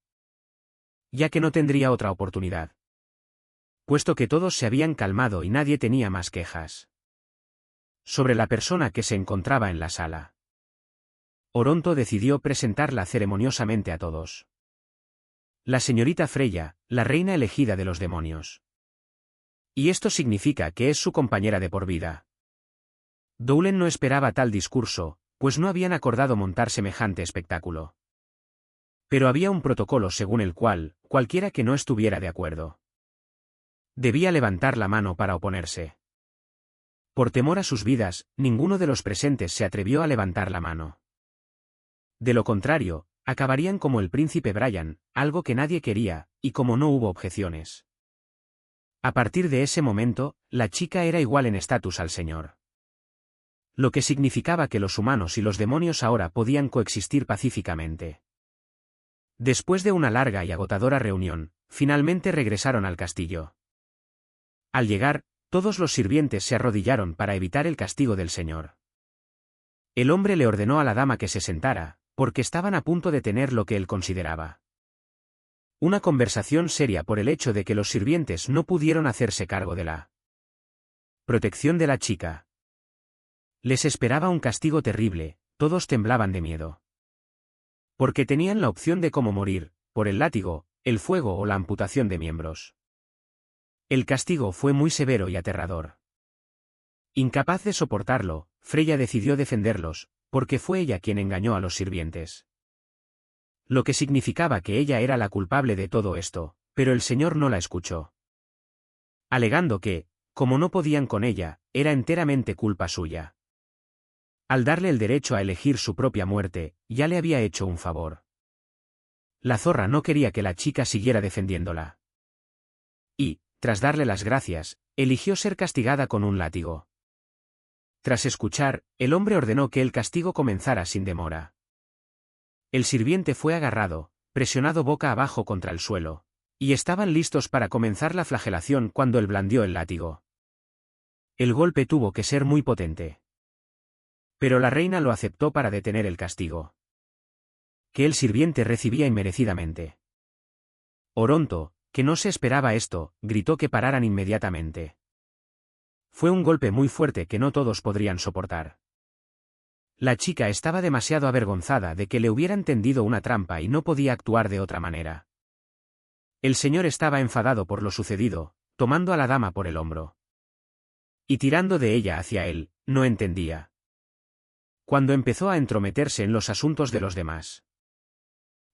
Ya que no tendría otra oportunidad. Puesto que todos se habían calmado y nadie tenía más quejas. Sobre la persona que se encontraba en la sala. Oronto decidió presentarla ceremoniosamente a todos. La señorita Freya, la reina elegida de los demonios. Y esto significa que es su compañera de por vida. Doulen no esperaba tal discurso, pues no habían acordado montar semejante espectáculo. Pero había un protocolo según el cual, cualquiera que no estuviera de acuerdo, debía levantar la mano para oponerse. Por temor a sus vidas, ninguno de los presentes se atrevió a levantar la mano. De lo contrario, Acabarían como el príncipe Brian, algo que nadie quería, y como no hubo objeciones. A partir de ese momento, la chica era igual en estatus al señor. Lo que significaba que los humanos y los demonios ahora podían coexistir pacíficamente. Después de una larga y agotadora reunión, finalmente regresaron al castillo. Al llegar, todos los sirvientes se arrodillaron para evitar el castigo del señor. El hombre le ordenó a la dama que se sentara, porque estaban a punto de tener lo que él consideraba una conversación seria por el hecho de que los sirvientes no pudieron hacerse cargo de la protección de la chica. Les esperaba un castigo terrible, todos temblaban de miedo. Porque tenían la opción de cómo morir, por el látigo, el fuego o la amputación de miembros. El castigo fue muy severo y aterrador. Incapaz de soportarlo, Freya decidió defenderlos, porque fue ella quien engañó a los sirvientes. Lo que significaba que ella era la culpable de todo esto, pero el señor no la escuchó. Alegando que, como no podían con ella, era enteramente culpa suya. Al darle el derecho a elegir su propia muerte, ya le había hecho un favor. La zorra no quería que la chica siguiera defendiéndola. Y, tras darle las gracias, eligió ser castigada con un látigo. Tras escuchar, el hombre ordenó que el castigo comenzara sin demora. El sirviente fue agarrado, presionado boca abajo contra el suelo, y estaban listos para comenzar la flagelación cuando él blandió el látigo. El golpe tuvo que ser muy potente. Pero la reina lo aceptó para detener el castigo que el sirviente recibía inmerecidamente. Oronto, que no se esperaba esto, gritó que pararan inmediatamente. Fue un golpe muy fuerte que no todos podrían soportar. La chica estaba demasiado avergonzada de que le hubieran tendido una trampa y no podía actuar de otra manera. El señor estaba enfadado por lo sucedido, tomando a la dama por el hombro y tirando de ella hacia él, no entendía. Cuando empezó a entrometerse en los asuntos de los demás.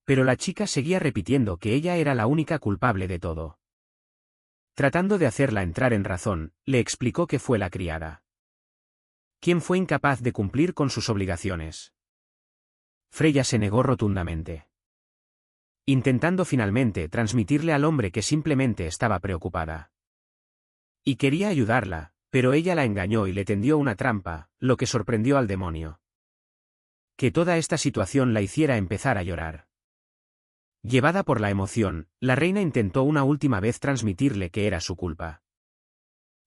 Pero la chica seguía repitiendo que ella era la única culpable de todo. Tratando de hacerla entrar en razón, le explicó que fue la criada quien fue incapaz de cumplir con sus obligaciones. Freya se negó rotundamente, intentando finalmente transmitirle al hombre que simplemente estaba preocupada. Y quería ayudarla, pero ella la engañó y le tendió una trampa, lo que sorprendió al demonio. Que toda esta situación la hiciera empezar a llorar. Llevada por la emoción, la reina intentó una última vez transmitirle que era su culpa.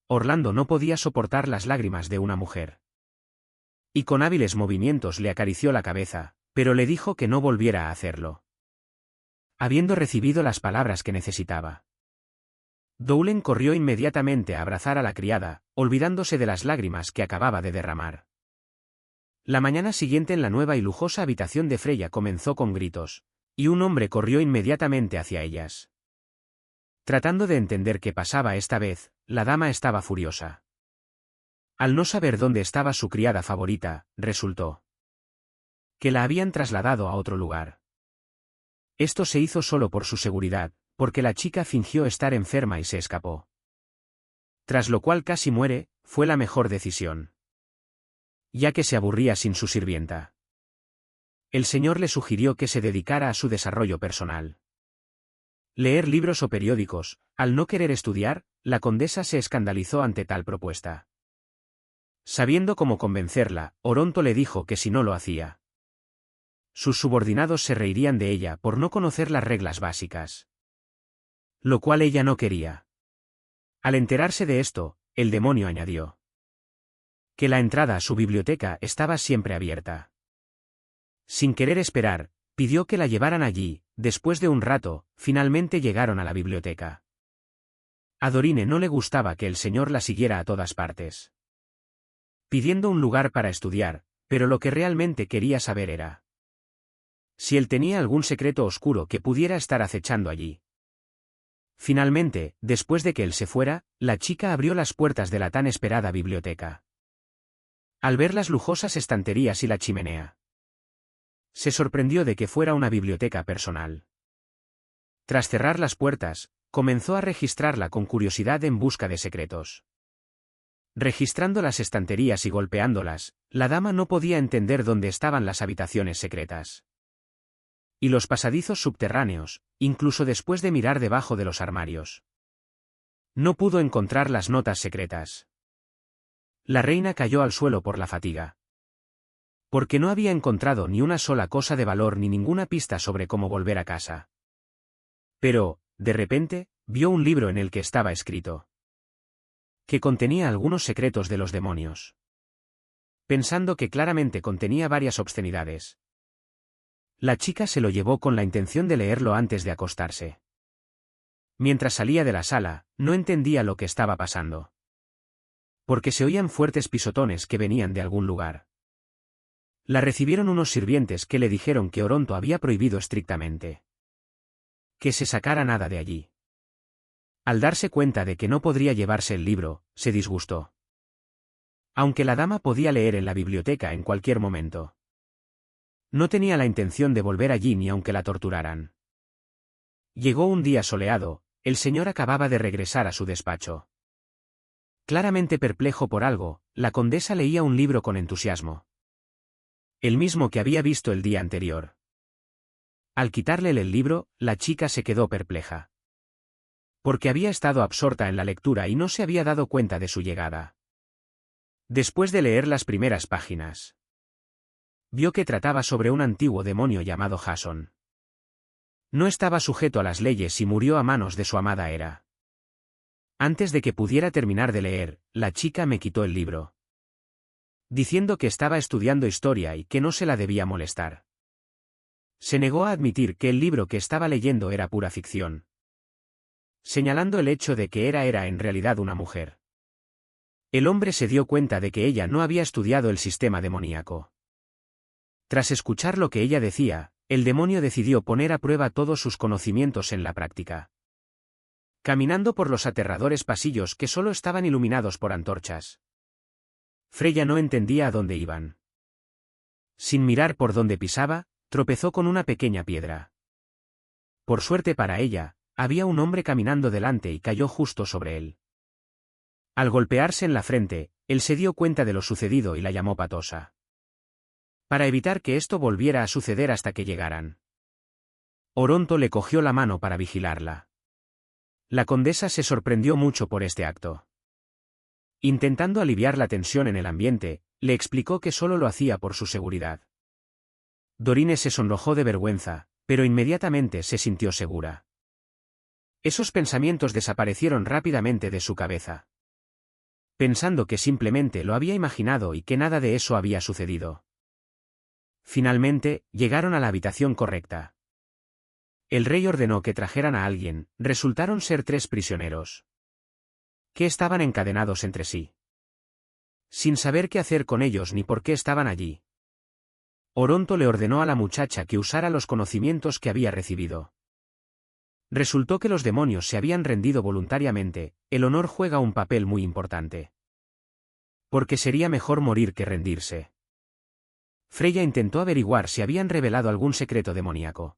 Orlando no podía soportar las lágrimas de una mujer. Y con hábiles movimientos le acarició la cabeza, pero le dijo que no volviera a hacerlo. Habiendo recibido las palabras que necesitaba, Doulen corrió inmediatamente a abrazar a la criada, olvidándose de las lágrimas que acababa de derramar. La mañana siguiente en la nueva y lujosa habitación de Freya comenzó con gritos, y un hombre corrió inmediatamente hacia ellas. Tratando de entender qué pasaba esta vez, la dama estaba furiosa. Al no saber dónde estaba su criada favorita, resultó que la habían trasladado a otro lugar. Esto se hizo solo por su seguridad, porque la chica fingió estar enferma y se escapó. Tras lo cual casi muere, fue la mejor decisión, ya que se aburría sin su sirvienta. El señor le sugirió que se dedicara a su desarrollo personal. Leer libros o periódicos. Al no querer estudiar, la condesa se escandalizó ante tal propuesta. Sabiendo cómo convencerla, Oronto le dijo que si no lo hacía, sus subordinados se reirían de ella por no conocer las reglas básicas. Lo cual ella no quería. Al enterarse de esto, el demonio añadió que la entrada a su biblioteca estaba siempre abierta. Sin querer esperar, pidió que la llevaran allí. Después de un rato, finalmente llegaron a la biblioteca. A Dorine no le gustaba que el señor la siguiera a todas partes, pidiendo un lugar para estudiar, pero lo que realmente quería saber era si él tenía algún secreto oscuro que pudiera estar acechando allí. Finalmente, después de que él se fuera, la chica abrió las puertas de la tan esperada biblioteca. Al ver las lujosas estanterías y la chimenea, se sorprendió de que fuera una biblioteca personal. Tras cerrar las puertas, comenzó a registrarla con curiosidad en busca de secretos. Registrando las estanterías y golpeándolas, la dama no podía entender dónde estaban las habitaciones secretas. Y los pasadizos subterráneos, incluso después de mirar debajo de los armarios. No pudo encontrar las notas secretas. La reina cayó al suelo por la fatiga. Porque no había encontrado ni una sola cosa de valor ni ninguna pista sobre cómo volver a casa. Pero, de repente, vio un libro en el que estaba escrito que contenía algunos secretos de los demonios. Pensando que claramente contenía varias obscenidades. La chica se lo llevó con la intención de leerlo antes de acostarse. Mientras salía de la sala, no entendía lo que estaba pasando. Porque se oían fuertes pisotones que venían de algún lugar. La recibieron unos sirvientes que le dijeron que Oronto había prohibido estrictamente que se sacara nada de allí. Al darse cuenta de que no podría llevarse el libro, se disgustó. Aunque la dama podía leer en la biblioteca en cualquier momento. No tenía la intención de volver allí ni aunque la torturaran. Llegó un día soleado, el señor acababa de regresar a su despacho. Claramente perplejo por algo, la condesa leía un libro con entusiasmo. El mismo que había visto el día anterior. Al quitarle el libro, la chica se quedó perpleja. Porque había estado absorta en la lectura y no se había dado cuenta de su llegada. Después de leer las primeras páginas, vio que trataba sobre un antiguo demonio llamado Jason. No estaba sujeto a las leyes y murió a manos de su amada Hera. Antes de que pudiera terminar de leer, la chica me quitó el libro, diciendo que estaba estudiando historia y que no se la debía molestar. Se negó a admitir que el libro que estaba leyendo era pura ficción, señalando el hecho de que Hera era en realidad una mujer. El hombre se dio cuenta de que ella no había estudiado el sistema demoníaco. Tras escuchar lo que ella decía, el demonio decidió poner a prueba todos sus conocimientos en la práctica. Caminando por los aterradores pasillos que solo estaban iluminados por antorchas. Freya no entendía a dónde iban. Sin mirar por dónde pisaba, tropezó con una pequeña piedra. Por suerte para ella, había un hombre caminando delante y cayó justo sobre él. Al golpearse en la frente, él se dio cuenta de lo sucedido y la llamó patosa. Para evitar que esto volviera a suceder hasta que llegaran. Oronto le cogió la mano para vigilarla. La condesa se sorprendió mucho por este acto. Intentando aliviar la tensión en el ambiente, le explicó que solo lo hacía por su seguridad. Dorine se sonrojó de vergüenza, pero inmediatamente se sintió segura. Esos pensamientos desaparecieron rápidamente de su cabeza. Pensando que simplemente lo había imaginado y que nada de eso había sucedido. Finalmente, llegaron a la habitación correcta. El rey ordenó que trajeran a alguien, resultaron ser 3 prisioneros. Que estaban encadenados entre sí. Sin saber qué hacer con ellos ni por qué estaban allí. Oronto le ordenó a la muchacha que usara los conocimientos que había recibido. Resultó que los demonios se habían rendido voluntariamente, el honor juega un papel muy importante. Porque sería mejor morir que rendirse. Freya intentó averiguar si habían revelado algún secreto demoníaco.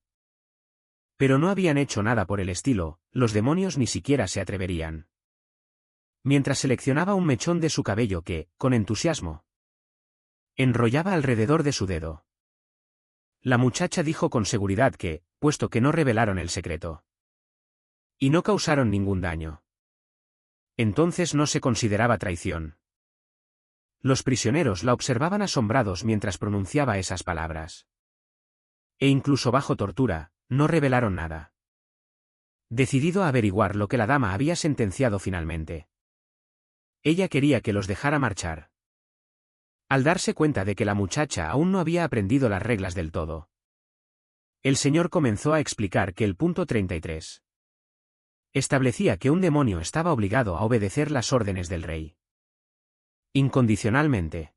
Pero no habían hecho nada por el estilo, los demonios ni siquiera se atreverían. Mientras seleccionaba un mechón de su cabello que, con entusiasmo, enrollaba alrededor de su dedo. La muchacha dijo con seguridad que, puesto que no revelaron el secreto, y no causaron ningún daño, entonces no se consideraba traición. Los prisioneros la observaban asombrados mientras pronunciaba esas palabras. E incluso bajo tortura, no revelaron nada. Decidido a averiguar lo que la dama había sentenciado finalmente. Ella quería que los dejara marchar. Al darse cuenta de que la muchacha aún no había aprendido las reglas del todo. El señor comenzó a explicar que el punto 33 establecía que un demonio estaba obligado a obedecer las órdenes del rey. Incondicionalmente.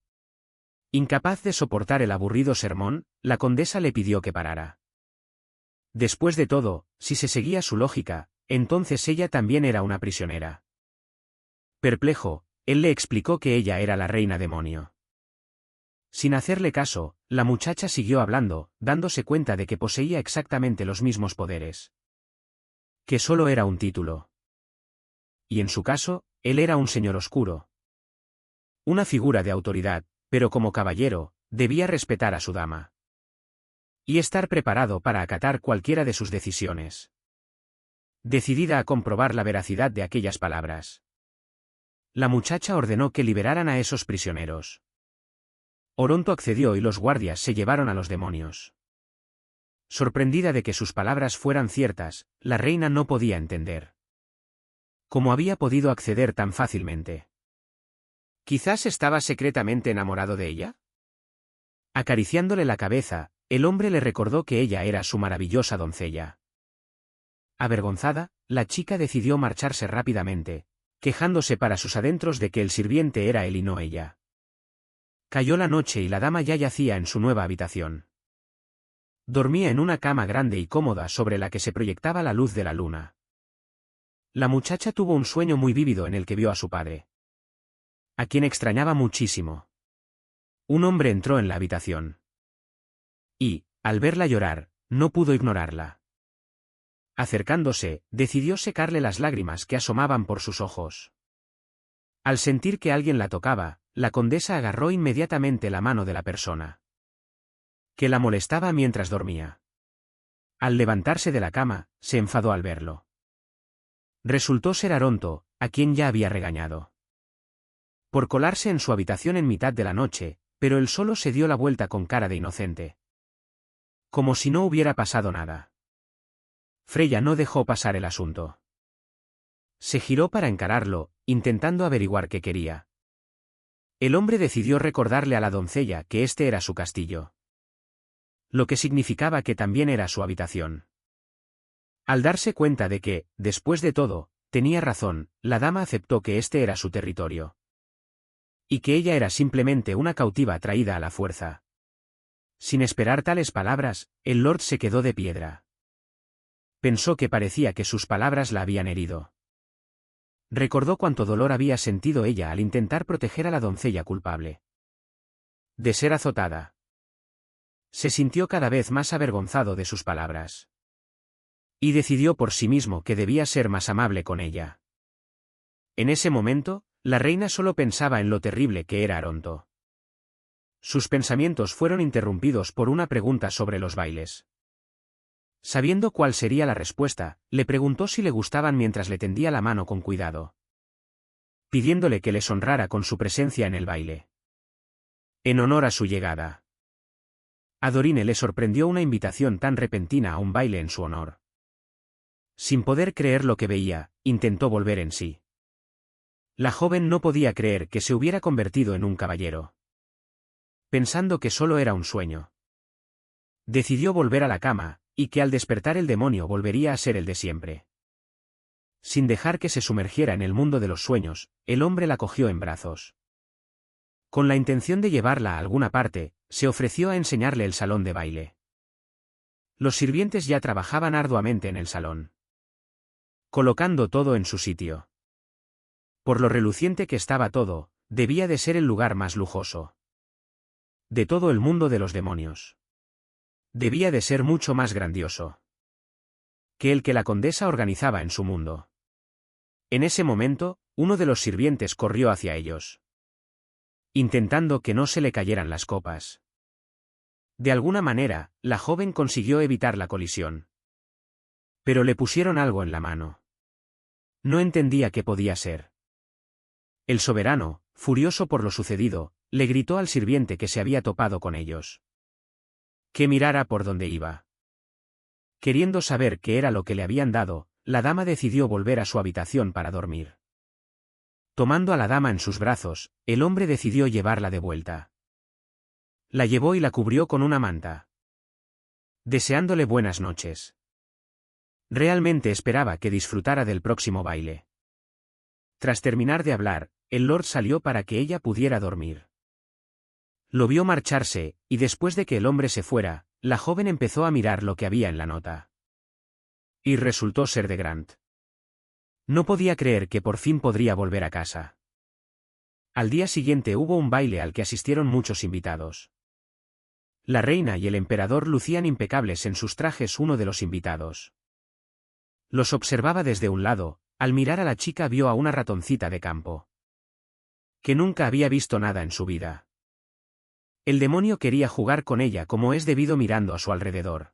Incapaz de soportar el aburrido sermón, la condesa le pidió que parara. Después de todo, si se seguía su lógica, entonces ella también era una prisionera. Perplejo, él le explicó que ella era la reina demonio. Sin hacerle caso, la muchacha siguió hablando, dándose cuenta de que poseía exactamente los mismos poderes. Que solo era un título. Y en su caso, él era un señor oscuro. Una figura de autoridad, pero como caballero, debía respetar a su dama. y estar preparado para acatar cualquiera de sus decisiones. Decidida a comprobar la veracidad de aquellas palabras, la muchacha ordenó que liberaran a esos prisioneros. Oronto accedió y los guardias se llevaron a los demonios. Sorprendida de que sus palabras fueran ciertas, la reina no podía entender cómo había podido acceder tan fácilmente. ¿Quizás estaba secretamente enamorado de ella? Acariciándole la cabeza, el hombre le recordó que ella era su maravillosa doncella. Avergonzada, la chica decidió marcharse rápidamente, quejándose para sus adentros de que el sirviente era él y no ella. Cayó la noche y la dama ya yacía en su nueva habitación. Dormía en una cama grande y cómoda sobre la que se proyectaba la luz de la luna. La muchacha tuvo un sueño muy vívido en el que vio a su padre, a quien extrañaba muchísimo. Un hombre entró en la habitación y, al verla llorar, no pudo ignorarla. Acercándose, decidió secarle las lágrimas que asomaban por sus ojos. Al sentir que alguien la tocaba, la condesa agarró inmediatamente la mano de la persona que la molestaba mientras dormía. Al levantarse de la cama, se enfadó al verlo. Resultó ser Oronto, a quien ya había regañado por colarse en su habitación en mitad de la noche, pero él solo se dio la vuelta con cara de inocente, como si no hubiera pasado nada. Freya no dejó pasar el asunto. Se giró para encararlo, intentando averiguar qué quería. El hombre decidió recordarle a la doncella que este era su castillo, lo que significaba que también era su habitación. Al darse cuenta de que, después de todo, tenía razón, la dama aceptó que este era su territorio, y que ella era simplemente una cautiva traída a la fuerza. Sin esperar tales palabras, el lord se quedó de piedra. Pensó que parecía que sus palabras la habían herido. Recordó cuánto dolor había sentido ella al intentar proteger a la doncella culpable de ser azotada. Se sintió cada vez más avergonzado de sus palabras. Y decidió por sí mismo que debía ser más amable con ella. En ese momento, la reina solo pensaba en lo terrible que era Oronto. Sus pensamientos fueron interrumpidos por una pregunta sobre los bailes. Sabiendo cuál sería la respuesta, le preguntó si le gustaban mientras le tendía la mano con cuidado, pidiéndole que les honrara con su presencia en el baile, en honor a su llegada. A Dorine le sorprendió una invitación tan repentina a un baile en su honor. Sin poder creer lo que veía, intentó volver en sí. La joven no podía creer que se hubiera convertido en un caballero, pensando que solo era un sueño. Decidió volver a la cama, y que al despertar el demonio volvería a ser el de siempre. Sin dejar que se sumergiera en el mundo de los sueños, el hombre la cogió en brazos. Con la intención de llevarla a alguna parte, se ofreció a enseñarle el salón de baile. Los sirvientes ya trabajaban arduamente en el salón, colocando todo en su sitio. Por lo reluciente que estaba todo, debía de ser el lugar más lujoso de todo el mundo de los demonios. Debía de ser mucho más grandioso que el que la condesa organizaba en su mundo. En ese momento, uno de los sirvientes corrió hacia ellos, intentando que no se le cayeran las copas. De alguna manera, la joven consiguió evitar la colisión. Pero le pusieron algo en la mano. No entendía qué podía ser. El soberano, furioso por lo sucedido, le gritó al sirviente que se había topado con ellos que mirara por donde iba. Queriendo saber qué era lo que le habían dado, la dama decidió volver a su habitación para dormir. Tomando a la dama en sus brazos, el hombre decidió llevarla de vuelta. La llevó y la cubrió con una manta, deseándole buenas noches. Realmente esperaba que disfrutara del próximo baile. Tras terminar de hablar, el lord salió para que ella pudiera dormir. Lo vio marcharse, y después de que el hombre se fuera, la joven empezó a mirar lo que había en la nota. Y resultó ser de Grant. No podía creer que por fin podría volver a casa. Al día siguiente hubo un baile al que asistieron muchos invitados. La reina y el emperador lucían impecables en sus trajes. Uno de los invitados los observaba desde un lado. Al mirar a la chica vio a una ratoncita de campo, que nunca había visto nada en su vida. El demonio quería jugar con ella como es debido mirando a su alrededor.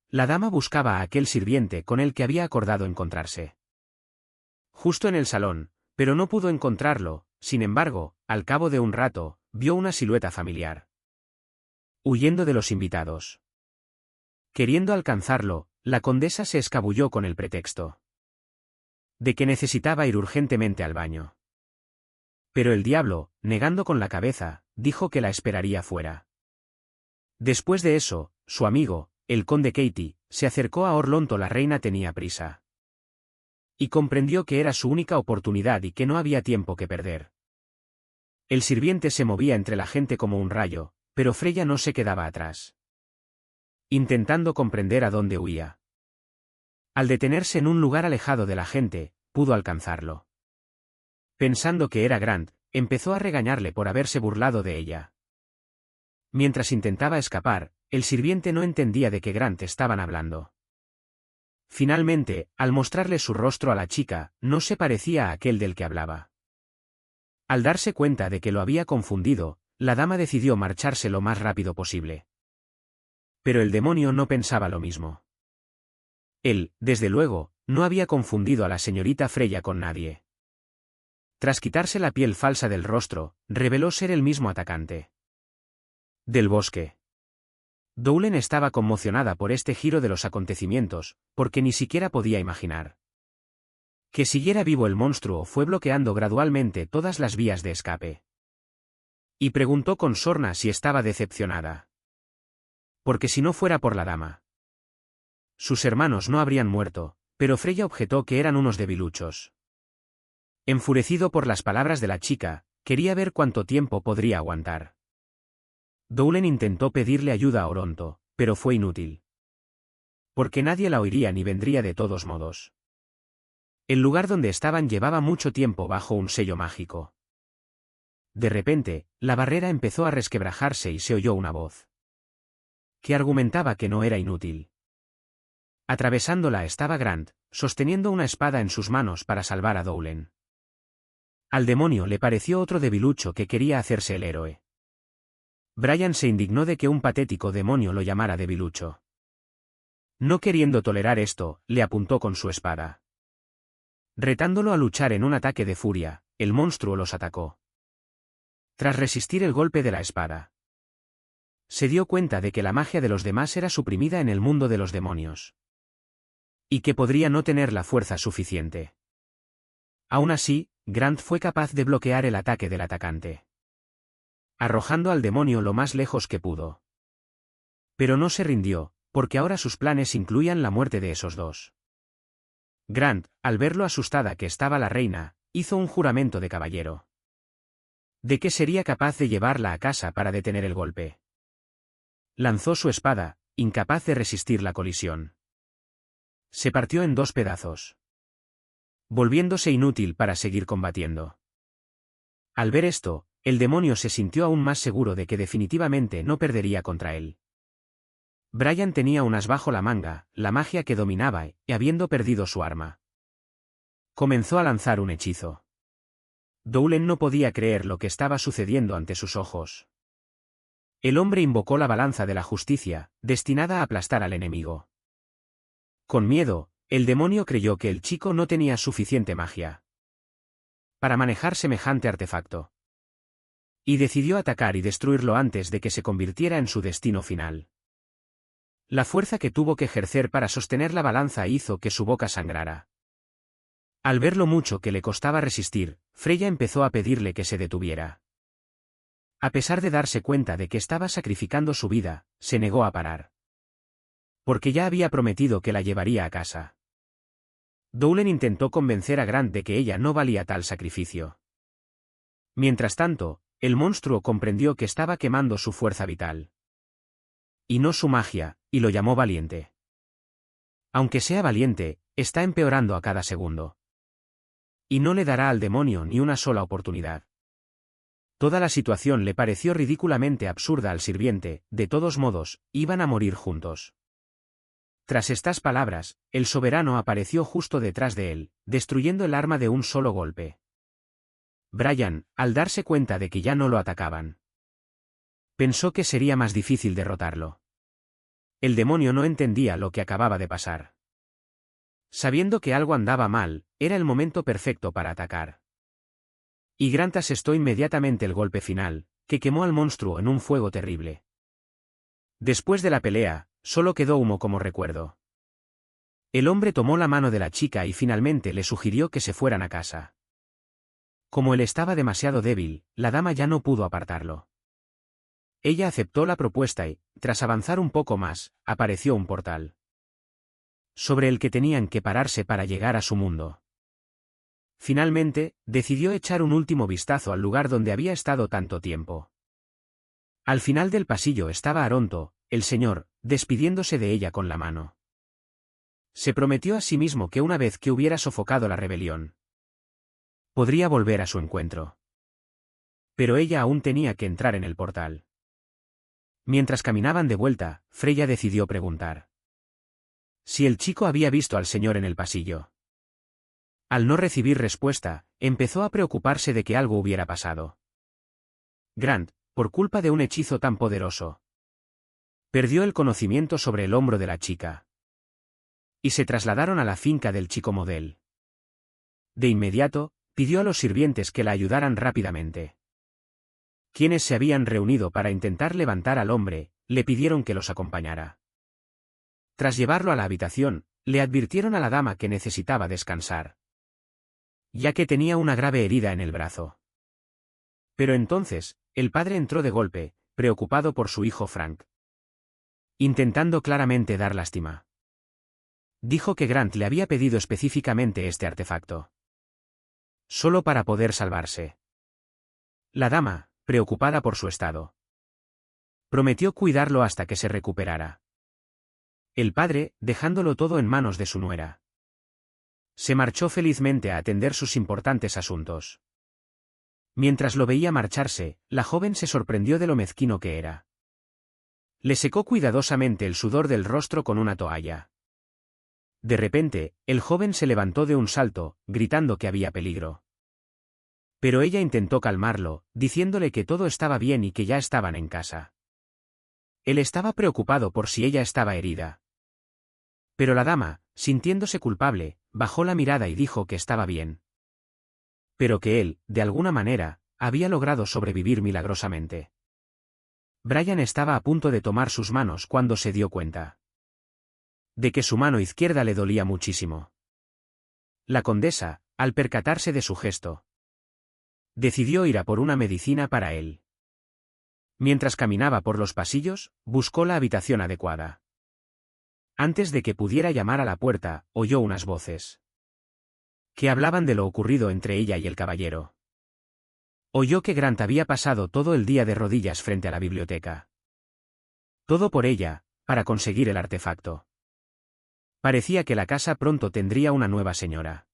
La dama buscaba a aquel sirviente con el que había acordado encontrarse. Justo en el salón, pero no pudo encontrarlo, sin embargo, al cabo de un rato, vio una silueta familiar. Huyendo de los invitados. Queriendo alcanzarlo, la condesa se escabulló con el pretexto de que necesitaba ir urgentemente al baño. Pero el diablo, negando con la cabeza, dijo que la esperaría fuera. Después de eso, su amigo, el conde Katie, se acercó a Orlonto. La reina tenía prisa. Y comprendió que era su única oportunidad y que no había tiempo que perder. El sirviente se movía entre la gente como un rayo, pero Freya no se quedaba atrás. Intentando comprender a dónde huía. Al detenerse en un lugar alejado de la gente, pudo alcanzarlo. Pensando que era Grant, empezó a regañarle por haberse burlado de ella. Mientras intentaba escapar, el sirviente no entendía de qué Grant estaban hablando. Finalmente, al mostrarle su rostro a la chica, no se parecía a aquel del que hablaba. Al darse cuenta de que lo había confundido, la dama decidió marcharse lo más rápido posible. Pero el demonio no pensaba lo mismo. Él, desde luego, no había confundido a la señorita Freya con nadie. Tras quitarse la piel falsa del rostro, reveló ser el mismo atacante. Del bosque. Dowlen estaba conmocionada por este giro de los acontecimientos, porque ni siquiera podía imaginar que siguiera vivo el monstruo. Fue bloqueando gradualmente todas las vías de escape. Y preguntó con sorna si estaba decepcionada. Porque si no fuera por la dama, sus hermanos no habrían muerto, pero Freya objetó que eran unos debiluchos. Enfurecido por las palabras de la chica, quería ver cuánto tiempo podría aguantar. Dowlen intentó pedirle ayuda a Oronto, pero fue inútil. Porque nadie la oiría ni vendría de todos modos. El lugar donde estaban llevaba mucho tiempo bajo un sello mágico. De repente, la barrera empezó a resquebrajarse y se oyó una voz que argumentaba que no era inútil. Atravesándola estaba Grant, sosteniendo una espada en sus manos para salvar a Dowlen. Al demonio le pareció otro debilucho que quería hacerse el héroe. Brian se indignó de que un patético demonio lo llamara debilucho. No queriendo tolerar esto, le apuntó con su espada. Retándolo a luchar en un ataque de furia, el monstruo los atacó. Tras resistir el golpe de la espada, se dio cuenta de que la magia de los demás era suprimida en el mundo de los demonios. Y que podría no tener la fuerza suficiente. Aún así, Grant fue capaz de bloquear el ataque del atacante, arrojando al demonio lo más lejos que pudo. Pero no se rindió, porque ahora sus planes incluían la muerte de esos dos. Grant, al ver lo asustada que estaba la reina, hizo un juramento de caballero. De que sería capaz de llevarla a casa para detener el golpe. Lanzó su espada, incapaz de resistir la colisión. Se partió en 2 pedazos. Volviéndose inútil para seguir combatiendo. Al ver esto, el demonio se sintió aún más seguro de que definitivamente no perdería contra él. Brian tenía un as bajo la manga, la magia que dominaba, y habiendo perdido su arma, comenzó a lanzar un hechizo. Dowlen no podía creer lo que estaba sucediendo ante sus ojos. El hombre invocó la balanza de la justicia, destinada a aplastar al enemigo. Con miedo, el demonio creyó que el chico no tenía suficiente magia para manejar semejante artefacto. Y decidió atacar y destruirlo antes de que se convirtiera en su destino final. La fuerza que tuvo que ejercer para sostener la balanza hizo que su boca sangrara. Al ver lo mucho que le costaba resistir, Freya empezó a pedirle que se detuviera. A pesar de darse cuenta de que estaba sacrificando su vida, se negó a parar. Porque ya había prometido que la llevaría a casa. Dowlen intentó convencer a Grant de que ella no valía tal sacrificio. Mientras tanto, el monstruo comprendió que estaba quemando su fuerza vital. Y no su magia, y lo llamó valiente. Aunque sea valiente, está empeorando a cada segundo. Y no le dará al demonio ni una sola oportunidad. Toda la situación le pareció ridículamente absurda al sirviente, de todos modos, iban a morir juntos. Tras estas palabras, el soberano apareció justo detrás de él, destruyendo el arma de un solo golpe. Brian, al darse cuenta de que ya no lo atacaban, Pensó que sería más difícil derrotarlo. El demonio no entendía lo que acababa de pasar. Sabiendo que algo andaba mal, era el momento perfecto para atacar. Y Grant asestó inmediatamente el golpe final, que quemó al monstruo en un fuego terrible. Después de la pelea, solo quedó humo como recuerdo. El hombre tomó la mano de la chica y finalmente le sugirió que se fueran a casa. Como él estaba demasiado débil, la dama ya no pudo apartarlo. Ella aceptó la propuesta y, tras avanzar un poco más, apareció un portal, sobre el que tenían que pararse para llegar a su mundo. Finalmente, decidió echar un último vistazo al lugar donde había estado tanto tiempo. Al final del pasillo estaba Aronto, el señor, despidiéndose de ella con la mano. Se prometió a sí mismo que una vez que hubiera sofocado la rebelión, podría volver a su encuentro. Pero ella aún tenía que entrar en el portal. Mientras caminaban de vuelta, Freya decidió preguntar si el chico había visto al señor en el pasillo. Al no recibir respuesta, empezó a preocuparse de que algo hubiera pasado. Grant, por culpa de un hechizo tan poderoso, perdió el conocimiento sobre el hombro de la chica. Y se trasladaron a la finca del chico Model. De inmediato, pidió a los sirvientes que la ayudaran rápidamente. Quienes se habían reunido para intentar levantar al hombre, le pidieron que los acompañara. Tras llevarlo a la habitación, le advirtieron a la dama que necesitaba descansar, ya que tenía una grave herida en el brazo. Pero entonces, el padre entró de golpe, preocupado por su hijo Frank, intentando claramente dar lástima. Dijo que Grant le había pedido específicamente este artefacto, solo para poder salvarse. La dama, preocupada por su estado, prometió cuidarlo hasta que se recuperara. El padre, dejándolo todo en manos de su nuera, se marchó felizmente a atender sus importantes asuntos. Mientras lo veía marcharse, la joven se sorprendió de lo mezquino que era. Le secó cuidadosamente el sudor del rostro con una toalla. De repente, el joven se levantó de un salto, gritando que había peligro. Pero ella intentó calmarlo, diciéndole que todo estaba bien y que ya estaban en casa. Él estaba preocupado por si ella estaba herida. Pero la dama, sintiéndose culpable, bajó la mirada y dijo que estaba bien. Pero que él, de alguna manera, había logrado sobrevivir milagrosamente. Brian estaba a punto de tomar sus manos cuando se dio cuenta de que su mano izquierda le dolía muchísimo. La condesa, al percatarse de su gesto, decidió ir a por una medicina para él. Mientras caminaba por los pasillos, buscó la habitación adecuada. Antes de que pudiera llamar a la puerta, oyó unas voces que hablaban de lo ocurrido entre ella y el caballero. Oyó que Grant había pasado todo el día de rodillas frente a la biblioteca. Todo por ella, para conseguir el artefacto. Parecía que la casa pronto tendría una nueva señora.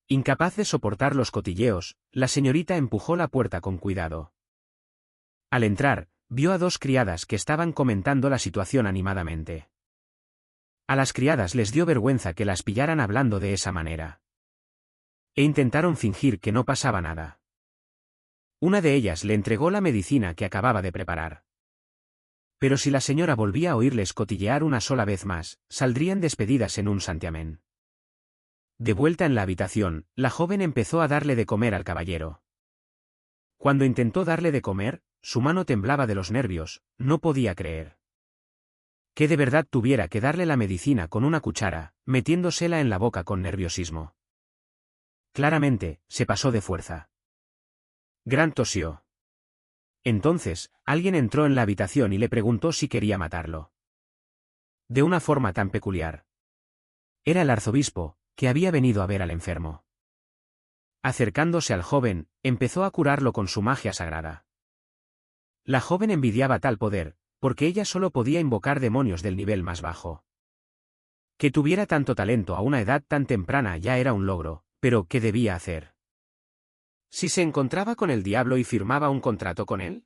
Incapaz de soportar los cotilleos, la señorita empujó la puerta con cuidado. Al entrar, vio a dos criadas que estaban comentando la situación animadamente. A las criadas les dio vergüenza que las pillaran hablando de esa manera. E intentaron fingir que no pasaba nada. Una de ellas le entregó la medicina que acababa de preparar. Pero si la señora volvía a oírles cotillear una sola vez más, saldrían despedidas en un santiamén. De vuelta en la habitación, la joven empezó a darle de comer al caballero. Cuando intentó darle de comer, su mano temblaba de los nervios, no podía creer que de verdad tuviera que darle la medicina con una cuchara, metiéndosela en la boca con nerviosismo. Claramente, se pasó de fuerza. Grant tosió. Entonces, alguien entró en la habitación y le preguntó si quería matarlo. De una forma tan peculiar. Era el arzobispo, que había venido a ver al enfermo. Acercándose al joven, empezó a curarlo con su magia sagrada. La joven envidiaba tal poder, porque ella solo podía invocar demonios del nivel más bajo. Que tuviera tanto talento a una edad tan temprana ya era un logro, pero ¿qué debía hacer? Si se encontraba con el diablo y firmaba un contrato con él,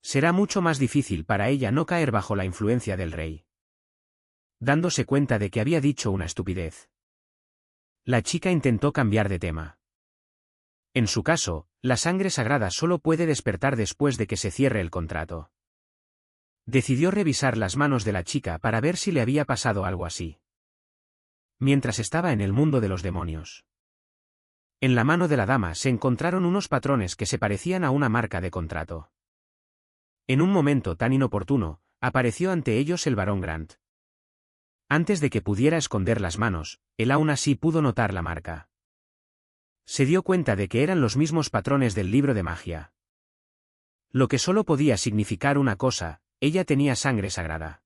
será mucho más difícil para ella no caer bajo la influencia del rey. Dándose cuenta de que había dicho una estupidez, la chica intentó cambiar de tema. En su caso, la sangre sagrada solo puede despertar después de que se cierre el contrato. Decidió revisar las manos de la chica para ver si le había pasado algo así. Mientras estaba en el mundo de los demonios. En la mano de la dama se encontraron unos patrones que se parecían a una marca de contrato. En un momento tan inoportuno, apareció ante ellos el barón Grant. Antes de que pudiera esconder las manos, él aún así pudo notar la marca. Se dio cuenta de que eran los mismos patrones del libro de magia. Lo que solo podía significar una cosa: ella tenía sangre sagrada.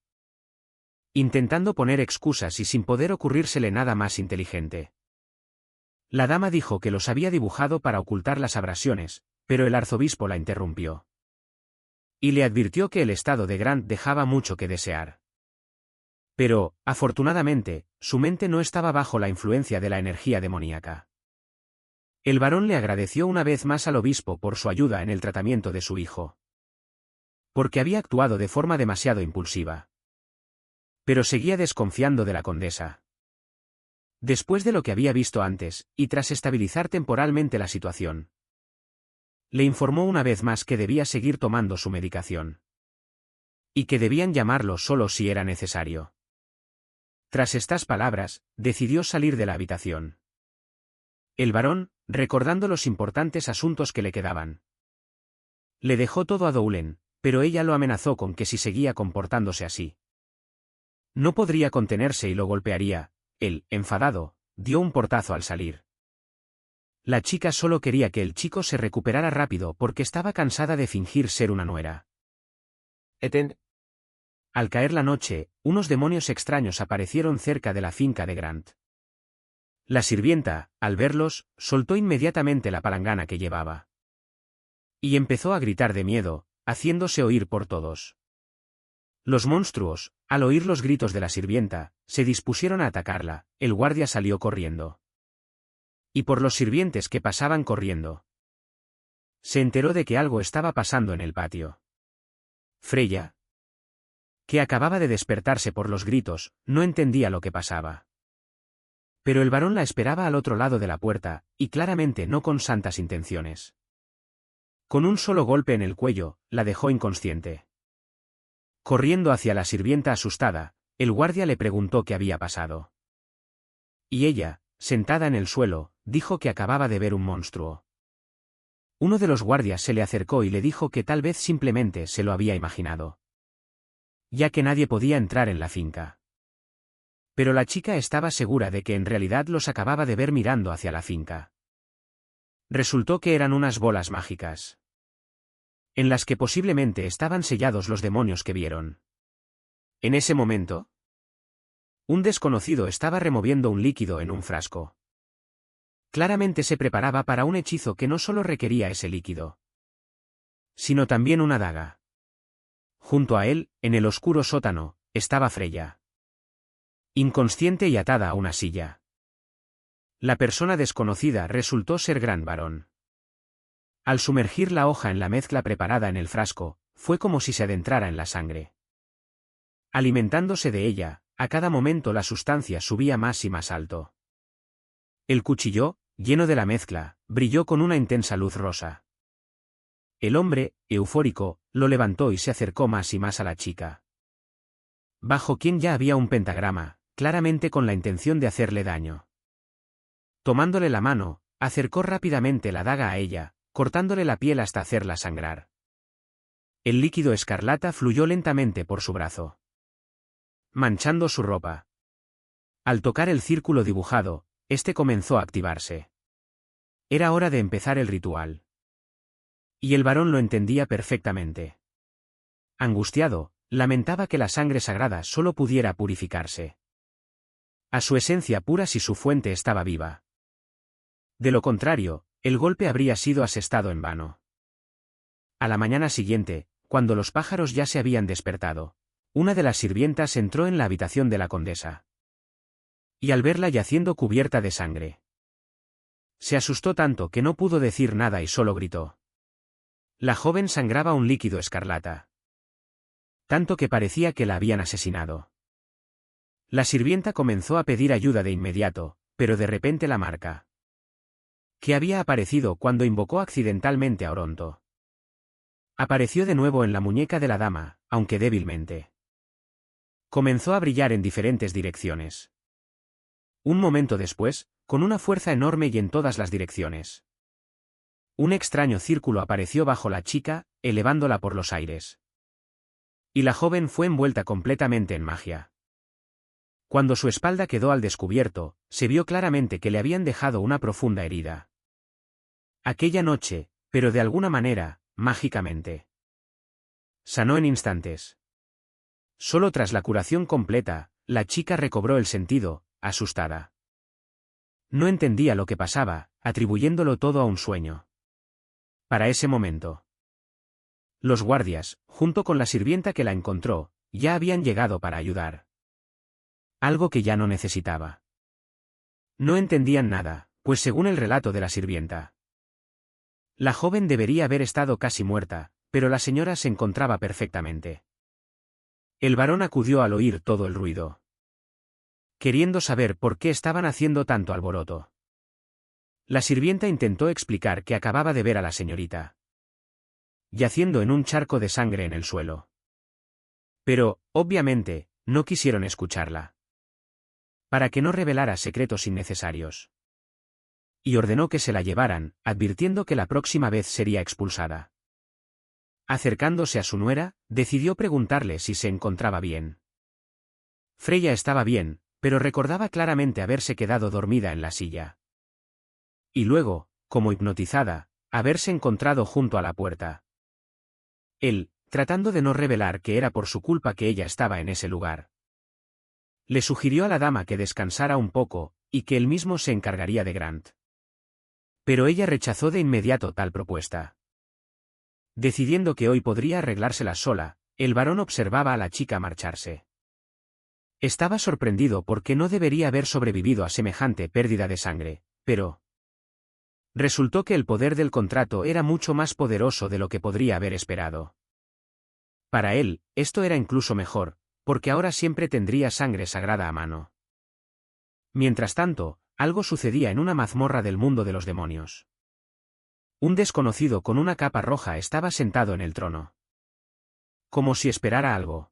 Intentando poner excusas y sin poder ocurrírsele nada más inteligente. La dama dijo que los había dibujado para ocultar las abrasiones, pero el arzobispo la interrumpió. Y le advirtió que el estado de Grant dejaba mucho que desear. Pero, afortunadamente, su mente no estaba bajo la influencia de la energía demoníaca. El varón le agradeció una vez más al obispo por su ayuda en el tratamiento de su hijo. Porque había actuado de forma demasiado impulsiva. Pero seguía desconfiando de la condesa. Después de lo que había visto antes, y tras estabilizar temporalmente la situación, le informó una vez más que debía seguir tomando su medicación. Y que debían llamarlo solo si era necesario. Tras estas palabras, decidió salir de la habitación. El varón, recordando los importantes asuntos que le quedaban, le dejó todo a Doulen, pero ella lo amenazó con que si seguía comportándose así, no podría contenerse y lo golpearía. Él, enfadado, dio un portazo al salir. La chica solo quería que el chico se recuperara rápido porque estaba cansada de fingir ser una nuera. Al caer la noche, unos demonios extraños aparecieron cerca de la finca de Grant. La sirvienta, al verlos, soltó inmediatamente la palangana que llevaba. Y empezó a gritar de miedo, haciéndose oír por todos. Los monstruos, al oír los gritos de la sirvienta, se dispusieron a atacarla. El guardia salió corriendo. Y por los sirvientes que pasaban corriendo, se enteró de que algo estaba pasando en el patio. Freya, que acababa de despertarse por los gritos, no entendía lo que pasaba. Pero el varón la esperaba al otro lado de la puerta, y claramente no con santas intenciones. Con un solo golpe en el cuello, la dejó inconsciente. Corriendo hacia la sirvienta asustada, el guardia le preguntó qué había pasado. Y ella, sentada en el suelo, dijo que acababa de ver un monstruo. Uno de los guardias se le acercó y le dijo que tal vez simplemente se lo había imaginado, ya que nadie podía entrar en la finca. Pero la chica estaba segura de que en realidad los acababa de ver mirando hacia la finca. Resultó que eran unas bolas mágicas, en las que posiblemente estaban sellados los demonios que vieron. En ese momento, un desconocido estaba removiendo un líquido en un frasco. Claramente se preparaba para un hechizo que no solo requería ese líquido, sino también una daga. Junto a él, en el oscuro sótano, estaba Freya, inconsciente y atada a una silla. La persona desconocida resultó ser Gran Varón. Al sumergir la hoja en la mezcla preparada en el frasco, fue como si se adentrara en la sangre. Alimentándose de ella, a cada momento la sustancia subía más y más alto. El cuchillo, lleno de la mezcla, brilló con una intensa luz rosa. El hombre, eufórico, lo levantó y se acercó más y más a la chica, bajo quien ya había un pentagrama, claramente con la intención de hacerle daño. Tomándole la mano, acercó rápidamente la daga a ella, cortándole la piel hasta hacerla sangrar. El líquido escarlata fluyó lentamente por su brazo, manchando su ropa. Al tocar el círculo dibujado, este comenzó a activarse. Era hora de empezar el ritual. Y el varón lo entendía perfectamente. Angustiado, lamentaba que la sangre sagrada solo pudiera purificarse a su esencia pura si su fuente estaba viva. De lo contrario, el golpe habría sido asestado en vano. A la mañana siguiente, cuando los pájaros ya se habían despertado, una de las sirvientas entró en la habitación de la condesa. Y al verla yaciendo cubierta de sangre, se asustó tanto que no pudo decir nada y solo gritó. La joven sangraba un líquido escarlata, tanto que parecía que la habían asesinado. La sirvienta comenzó a pedir ayuda de inmediato, pero de repente la marca que había aparecido cuando invocó accidentalmente a Oronto. Apareció de nuevo en la muñeca de la dama, aunque débilmente. Comenzó a brillar en diferentes direcciones. Un momento después, con una fuerza enorme y en todas las direcciones. Un extraño círculo apareció bajo la chica, elevándola por los aires. Y la joven fue envuelta completamente en magia. Cuando su espalda quedó al descubierto, se vio claramente que le habían dejado una profunda herida. Aquella noche, pero de alguna manera, mágicamente. Sanó en instantes. Solo tras la curación completa, la chica recobró el sentido, asustada. No entendía lo que pasaba, atribuyéndolo todo a un sueño. Para ese momento. Los guardias, junto con la sirvienta que la encontró, ya habían llegado para ayudar. Algo que ya no necesitaba. No entendían nada, pues según el relato de la sirvienta, la joven debería haber estado casi muerta, pero la señora se encontraba perfectamente. El varón acudió al oír todo el ruido, queriendo saber por qué estaban haciendo tanto alboroto. La sirvienta intentó explicar que acababa de ver a la señorita yaciendo en un charco de sangre en el suelo. Pero, obviamente, no quisieron escucharla. Para que no revelara secretos innecesarios. Y ordenó que se la llevaran, advirtiendo que la próxima vez sería expulsada. Acercándose a su nuera, decidió preguntarle si se encontraba bien. Freya estaba bien, pero recordaba claramente haberse quedado dormida en la silla. Y luego, como hipnotizada, haberse encontrado junto a la puerta. Él, tratando de no revelar que era por su culpa que ella estaba en ese lugar. Le sugirió a la dama que descansara un poco, y que él mismo se encargaría de Grant. Pero ella rechazó de inmediato tal propuesta. Decidiendo que hoy podría arreglársela sola, el varón observaba a la chica marcharse. Estaba sorprendido porque no debería haber sobrevivido a semejante pérdida de sangre, pero resultó que el poder del contrato era mucho más poderoso de lo que podría haber esperado. Para él, esto era incluso mejor, porque ahora siempre tendría sangre sagrada a mano. Mientras tanto, algo sucedía en una mazmorra del mundo de los demonios. Un desconocido con una capa roja estaba sentado en el trono. Como si esperara algo.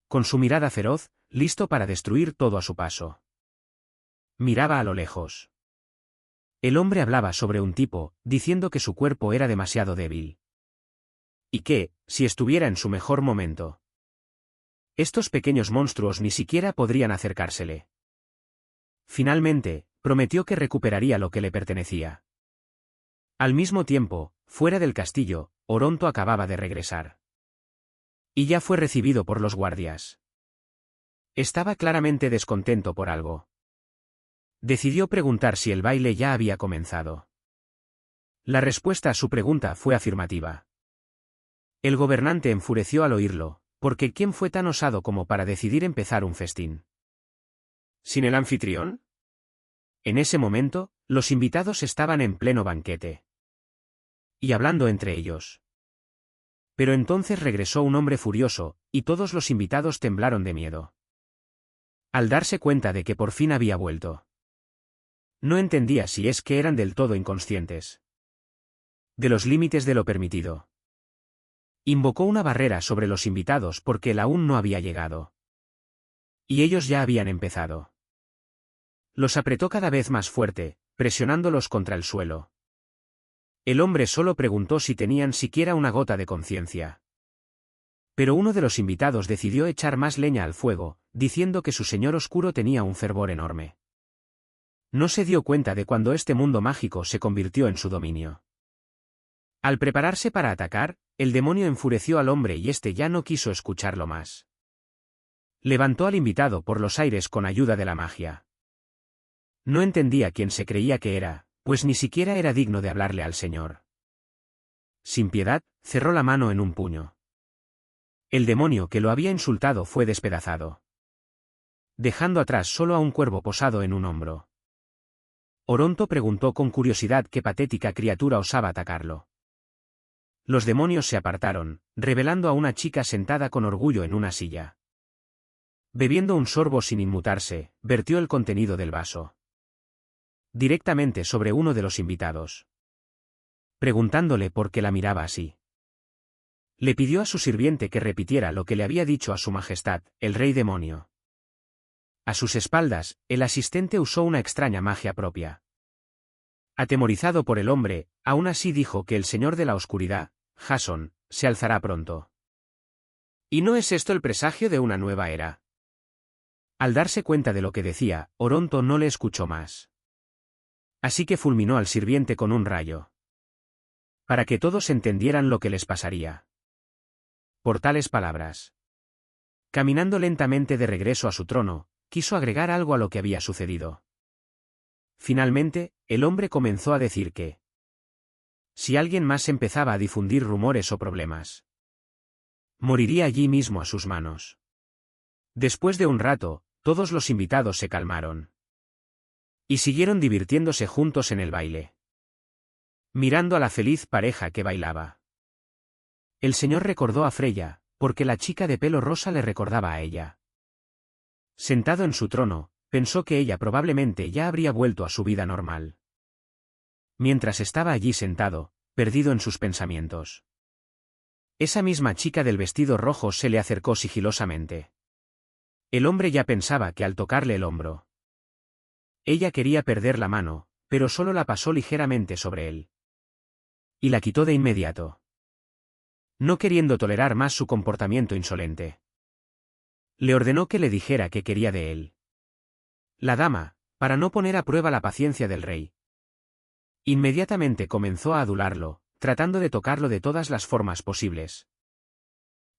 Con su mirada feroz, listo para destruir todo a su paso. Miraba a lo lejos. El hombre hablaba sobre un tipo, diciendo que su cuerpo era demasiado débil. Y que, si estuviera en su mejor momento, estos pequeños monstruos ni siquiera podrían acercársele. Finalmente, prometió que recuperaría lo que le pertenecía. Al mismo tiempo, fuera del castillo, Oronto acababa de regresar. Y ya fue recibido por los guardias. Estaba claramente descontento por algo. Decidió preguntar si el baile ya había comenzado. La respuesta a su pregunta fue afirmativa. El gobernante enfureció al oírlo, porque ¿quién fue tan osado como para decidir empezar un festín sin el anfitrión? En ese momento, los invitados estaban en pleno banquete. Y hablando entre ellos. Pero entonces regresó un hombre furioso, y todos los invitados temblaron de miedo. Al darse cuenta de que por fin había vuelto. No entendía si es que eran del todo inconscientes de los límites de lo permitido. Invocó una barrera sobre los invitados porque él aún no había llegado. Y ellos ya habían empezado. Los apretó cada vez más fuerte, presionándolos contra el suelo. El hombre solo preguntó si tenían siquiera una gota de conciencia. Pero uno de los invitados decidió echar más leña al fuego, diciendo que su señor oscuro tenía un fervor enorme. No se dio cuenta de cuando este mundo mágico se convirtió en su dominio. Al prepararse para atacar, el demonio enfureció al hombre y éste ya no quiso escucharlo más. Levantó al invitado por los aires con ayuda de la magia. No entendía quién se creía que era, pues ni siquiera era digno de hablarle al Señor. Sin piedad, cerró la mano en un puño. El demonio que lo había insultado fue despedazado, dejando atrás solo a un cuervo posado en un hombro. Oronto preguntó con curiosidad qué patética criatura osaba atacarlo. Los demonios se apartaron, revelando a una chica sentada con orgullo en una silla. Bebiendo un sorbo sin inmutarse, vertió el contenido del vaso. directamente sobre uno de los invitados, preguntándole por qué la miraba así. Le pidió a su sirviente que repitiera lo que le había dicho a su majestad, el rey demonio. A sus espaldas, el asistente usó una extraña magia propia. Atemorizado por el hombre, aún así dijo que el señor de la oscuridad, Jason, se alzará pronto. ¿Y no es esto el presagio de una nueva era? Al darse cuenta de lo que decía, Oronto no le escuchó más. Así que fulminó al sirviente con un rayo. Para que todos entendieran lo que les pasaría. Por tales palabras. Caminando lentamente de regreso a su trono, quiso agregar algo a lo que había sucedido. Finalmente, el hombre comenzó a decir que si alguien más empezaba a difundir rumores o problemas, moriría allí mismo a sus manos. Después de un rato, todos los invitados se calmaron. Y siguieron divirtiéndose juntos en el baile. Mirando a la feliz pareja que bailaba. El señor recordó a Freya, porque la chica de pelo rosa le recordaba a ella. Sentado en su trono, pensó que ella probablemente ya habría vuelto a su vida normal. Mientras estaba allí sentado, perdido en sus pensamientos. Esa misma chica del vestido rojo se le acercó sigilosamente. El hombre ya pensaba que al tocarle el hombro. Ella quería perder la mano, pero solo la pasó ligeramente sobre él. Y la quitó de inmediato. No queriendo tolerar más su comportamiento insolente. Le ordenó que le dijera qué quería de él. La dama, para no poner a prueba la paciencia del rey. Inmediatamente comenzó a adularlo, tratando de tocarlo de todas las formas posibles.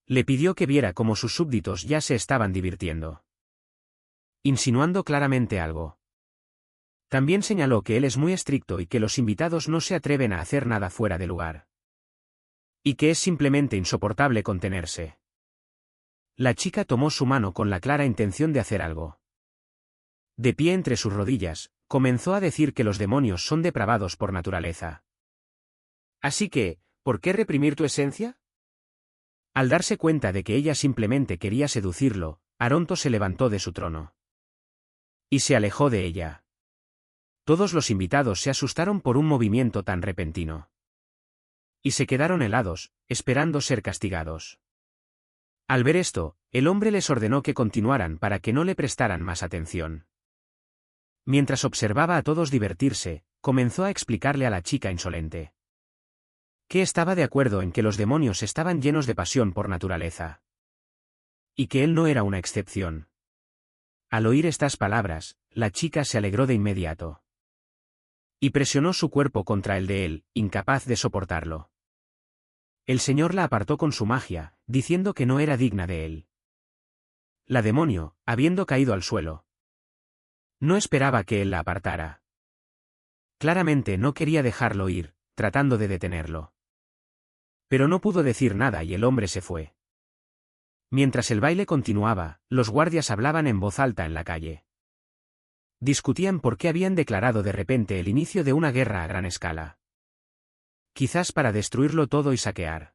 Le pidió que viera cómo sus súbditos ya se estaban divirtiendo. Insinuando claramente algo. También señaló que él es muy estricto y que los invitados no se atreven a hacer nada fuera de lugar. Y que es simplemente insoportable contenerse. La chica tomó su mano con la clara intención de hacer algo. De pie entre sus rodillas, comenzó a decir que los demonios son depravados por naturaleza. Así que, ¿por qué reprimir tu esencia? Al darse cuenta de que ella simplemente quería seducirlo, Oronto se levantó de su trono. Y se alejó de ella. Todos los invitados se asustaron por un movimiento tan repentino. Y se quedaron helados, esperando ser castigados. Al ver esto, el hombre les ordenó que continuaran para que no le prestaran más atención. Mientras observaba a todos divertirse, comenzó a explicarle a la chica insolente que estaba de acuerdo en que los demonios estaban llenos de pasión por naturaleza. Y que él no era una excepción. Al oír estas palabras, la chica se alegró de inmediato. Y presionó su cuerpo contra el de él, incapaz de soportarlo. El señor la apartó con su magia, diciendo que no era digna de él. La demonio, habiendo caído al suelo, no esperaba que él la apartara. Claramente no quería dejarlo ir, tratando de detenerlo. Pero no pudo decir nada y el hombre se fue. Mientras el baile continuaba, los guardias hablaban en voz alta en la calle. Discutían por qué habían declarado de repente el inicio de una guerra a gran escala. Quizás para destruirlo todo y saquear.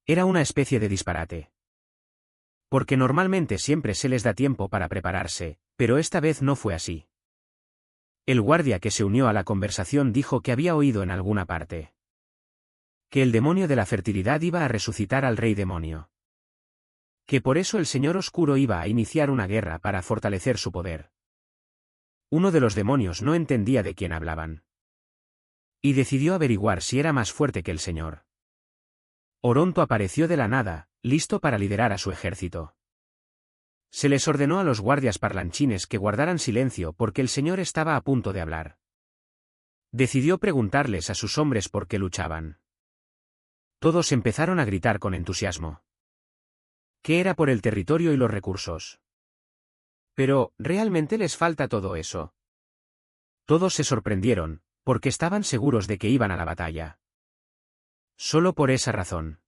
Era una especie de disparate. Porque normalmente siempre se les da tiempo para prepararse, pero esta vez no fue así. El guardia que se unió a la conversación dijo que había oído en alguna parte que el demonio de la fertilidad iba a resucitar al rey demonio. Que por eso el señor oscuro iba a iniciar una guerra para fortalecer su poder. Uno de los demonios no entendía de quién hablaban. Y decidió averiguar si era más fuerte que el señor. Oronto apareció de la nada, listo para liderar a su ejército. Se les ordenó a los guardias parlanchines que guardaran silencio porque el señor estaba a punto de hablar. Decidió preguntarles a sus hombres por qué luchaban. Todos empezaron a gritar con entusiasmo. Que era por el territorio y los recursos. Pero, ¿realmente les falta todo eso? Todos se sorprendieron, porque estaban seguros de que iban a la batalla. Solo por esa razón.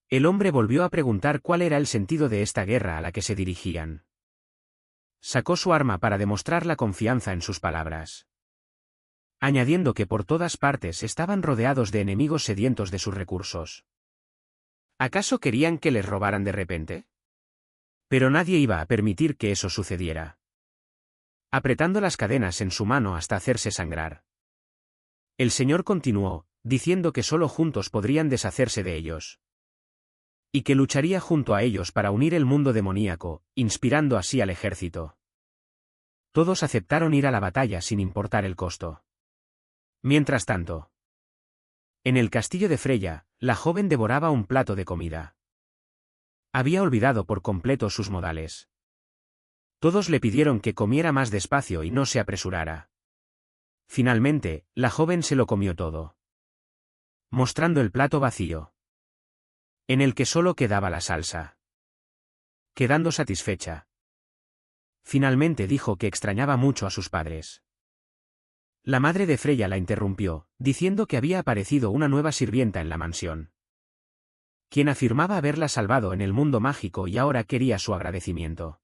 El hombre volvió a preguntar cuál era el sentido de esta guerra a la que se dirigían. Sacó su arma para demostrar la confianza en sus palabras. Añadiendo que por todas partes estaban rodeados de enemigos sedientos de sus recursos. ¿Acaso querían que les robaran de repente? Pero nadie iba a permitir que eso sucediera. apretando las cadenas en su mano hasta hacerse sangrar. El Señor continuó, diciendo que solo juntos podrían deshacerse de ellos. Y que lucharía junto a ellos para unir el mundo demoníaco, inspirando así al ejército. Todos aceptaron ir a la batalla sin importar el costo. Mientras tanto, en el castillo de Freya, la joven devoraba un plato de comida. Había olvidado por completo sus modales. Todos le pidieron que comiera más despacio y no se apresurara. Finalmente, la joven se lo comió todo, mostrando el plato vacío, en el que solo quedaba la salsa. Quedando satisfecha, finalmente dijo que extrañaba mucho a sus padres. La madre de Freya la interrumpió, diciendo que había aparecido una nueva sirvienta en la mansión, quien afirmaba haberla salvado en el mundo mágico y ahora quería su agradecimiento.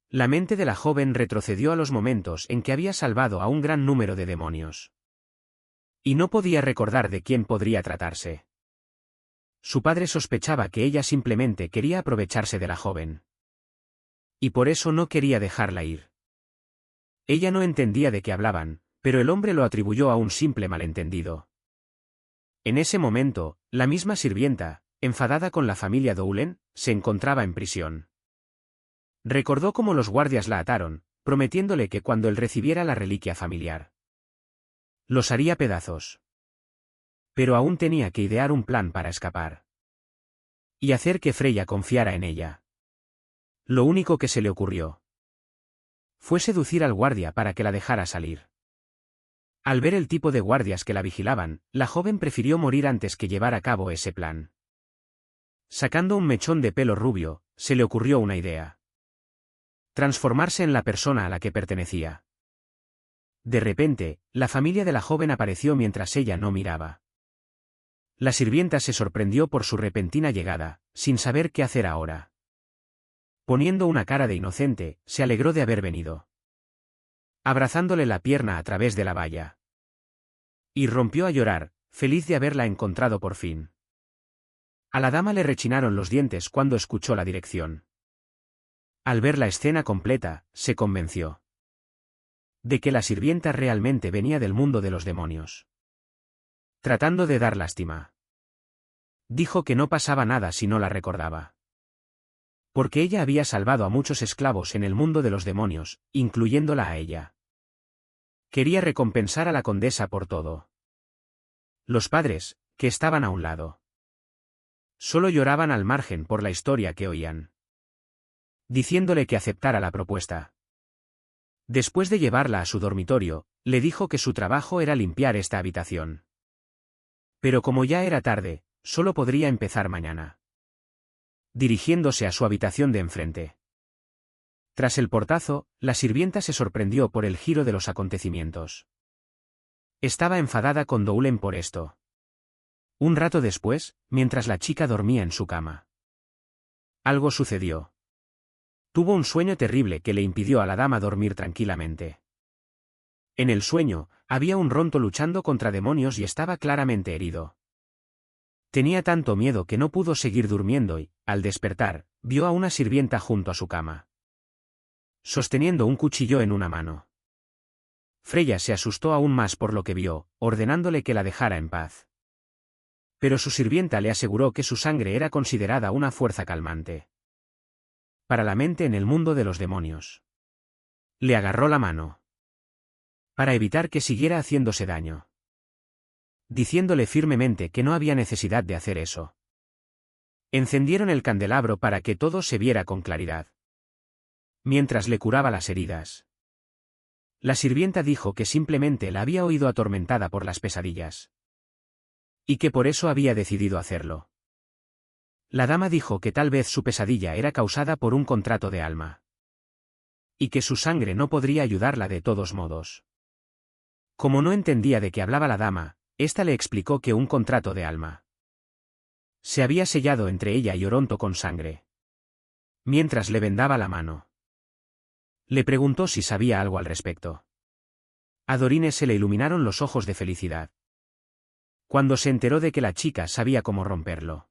La mente de la joven retrocedió a los momentos en que había salvado a un gran número de demonios. Y no podía recordar de quién podría tratarse. Su padre sospechaba que ella simplemente quería aprovecharse de la joven. Y por eso no quería dejarla ir. Ella no entendía de qué hablaban, pero el hombre lo atribuyó a un simple malentendido. En ese momento, la misma sirvienta, enfadada con la familia Doulen, se encontraba en prisión. Recordó cómo los guardias la ataron, prometiéndole que cuando él recibiera la reliquia familiar, los haría pedazos. Pero aún tenía que idear un plan para escapar. Y hacer que Freya confiara en ella. Lo único que se le ocurrió fue seducir al guardia para que la dejara salir. Al ver el tipo de guardias que la vigilaban, la joven prefirió morir antes que llevar a cabo ese plan. Sacando un mechón de pelo rubio, se le ocurrió una idea: transformarse en la persona a la que pertenecía. De repente, la familia de la joven apareció mientras ella no miraba. La sirvienta se sorprendió por su repentina llegada, sin saber qué hacer ahora. Poniendo una cara de inocente, se alegró de haber venido, abrazándole la pierna a través de la valla. Y rompió a llorar, feliz de haberla encontrado por fin. A la dama le rechinaron los dientes cuando escuchó la dirección. Al ver la escena completa, se convenció de que la sirvienta realmente venía del mundo de los demonios. Tratando de dar lástima, dijo que no pasaba nada si no la recordaba. Porque ella había salvado a muchos esclavos en el mundo de los demonios, incluyéndola a ella. Quería recompensar a la condesa por todo. Los padres, que estaban a un lado, solo lloraban al margen por la historia que oían, diciéndole que aceptara la propuesta. Después de llevarla a su dormitorio, le dijo que su trabajo era limpiar esta habitación. Pero como ya era tarde, solo podría empezar mañana. Dirigiéndose a su habitación de enfrente. Tras el portazo, la sirvienta se sorprendió por el giro de los acontecimientos. Estaba enfadada con Doulen por esto. Un rato después, mientras la chica dormía en su cama, algo sucedió. Tuvo un sueño terrible que le impidió a la dama dormir tranquilamente. En el sueño, había un Ronto luchando contra demonios y estaba claramente herido. Tenía tanto miedo que no pudo seguir durmiendo y, al despertar, vio a una sirvienta junto a su cama, sosteniendo un cuchillo en una mano. Freya se asustó aún más por lo que vio, ordenándole que la dejara en paz. Pero su sirvienta le aseguró que su sangre era considerada una fuerza calmante para la mente en el mundo de los demonios. Le agarró la mano para evitar que siguiera haciéndose daño, diciéndole firmemente que no había necesidad de hacer eso. Encendieron el candelabro para que todo se viera con claridad, mientras le curaba las heridas. La sirvienta dijo que simplemente la había oído atormentada por las pesadillas, y que por eso había decidido hacerlo. La dama dijo que tal vez su pesadilla era causada por un contrato de alma, y que su sangre no podría ayudarla de todos modos. Como no entendía de qué hablaba la dama, ésta le explicó que un contrato de alma se había sellado entre ella y Oronto con sangre. Mientras le vendaba la mano, le preguntó si sabía algo al respecto. A Dorine se le iluminaron los ojos de felicidad cuando se enteró de que la chica sabía cómo romperlo,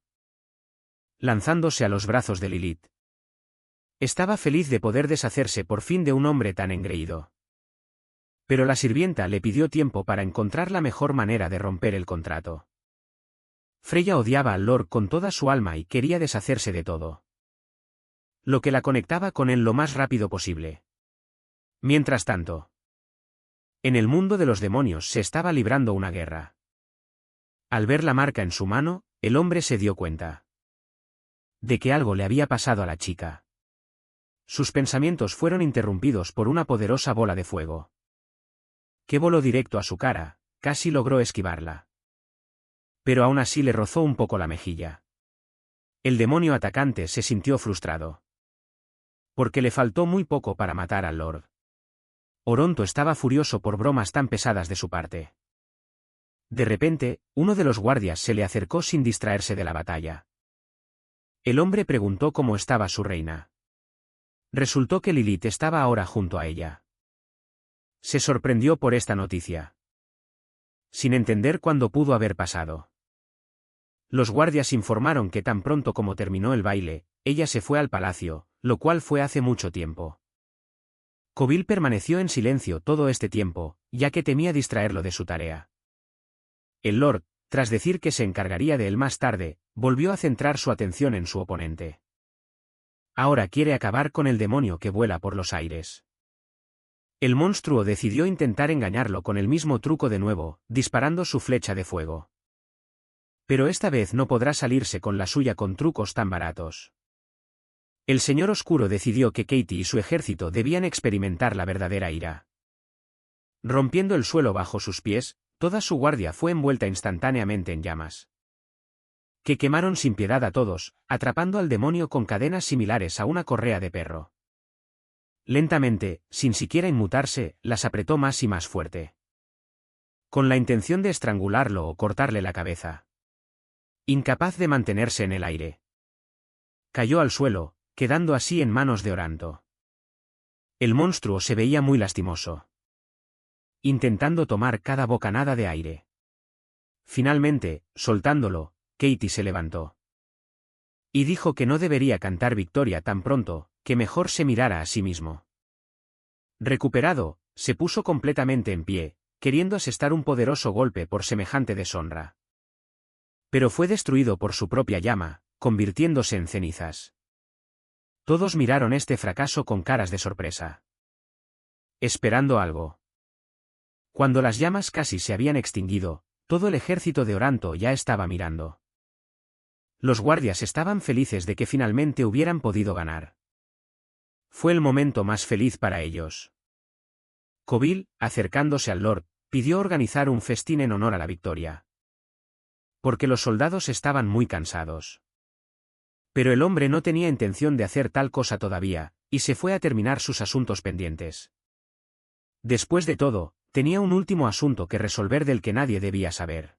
lanzándose a los brazos de Lilith. Estaba feliz de poder deshacerse por fin de un hombre tan engreído. Pero la sirvienta le pidió tiempo para encontrar la mejor manera de romper el contrato. Freya odiaba al Lord con toda su alma y quería deshacerse de todo lo que la conectaba con él lo más rápido posible. Mientras tanto, en el mundo de los demonios se estaba librando una guerra. Al ver la marca en su mano, el hombre se dio cuenta de que algo le había pasado a la chica. Sus pensamientos fueron interrumpidos por una poderosa bola de fuego que voló directo a su cara, casi logró esquivarla. Pero aún así le rozó un poco la mejilla. El demonio atacante se sintió frustrado, porque le faltó muy poco para matar al Lord. Oronto estaba furioso por bromas tan pesadas de su parte. De repente, uno de los guardias se le acercó sin distraerse de la batalla. El hombre preguntó cómo estaba su reina. Resultó que Lilith estaba ahora junto a ella. Se sorprendió por esta noticia, sin entender cuándo pudo haber pasado. Los guardias informaron que tan pronto como terminó el baile, ella se fue al palacio, lo cual fue hace mucho tiempo. Kobyl permaneció en silencio todo este tiempo, ya que temía distraerlo de su tarea. El Lord, tras decir que se encargaría de él más tarde, volvió a centrar su atención en su oponente. Ahora quiere acabar con el demonio que vuela por los aires. El monstruo decidió intentar engañarlo con el mismo truco de nuevo, disparando su flecha de fuego. Pero esta vez no podrá salirse con la suya con trucos tan baratos. El Señor Oscuro decidió que Katie y su ejército debían experimentar la verdadera ira. Rompiendo el suelo bajo sus pies, toda su guardia fue envuelta instantáneamente en llamas, que quemaron sin piedad a todos, atrapando al demonio con cadenas similares a una correa de perro. Lentamente, sin siquiera inmutarse, las apretó más y más fuerte, con la intención de estrangularlo o cortarle la cabeza. Incapaz de mantenerse en el aire, cayó al suelo, quedando así en manos de Oranto. El monstruo se veía muy lastimoso, intentando tomar cada bocanada de aire. Finalmente, soltándolo, Katie se levantó y dijo que no debería cantar victoria tan pronto, que mejor se mirara a sí mismo. Recuperado, se puso completamente en pie, queriendo asestar un poderoso golpe por semejante deshonra. Pero fue destruido por su propia llama, convirtiéndose en cenizas. Todos miraron este fracaso con caras de sorpresa, esperando algo. Cuando las llamas casi se habían extinguido, todo el ejército de Oranto ya estaba mirando. Los guardias estaban felices de que finalmente hubieran podido ganar. Fue el momento más feliz para ellos. Kobyl, acercándose al Lord, pidió organizar un festín en honor a la victoria, porque los soldados estaban muy cansados. Pero el hombre no tenía intención de hacer tal cosa todavía, y se fue a terminar sus asuntos pendientes. Después de todo, tenía un último asunto que resolver del que nadie debía saber.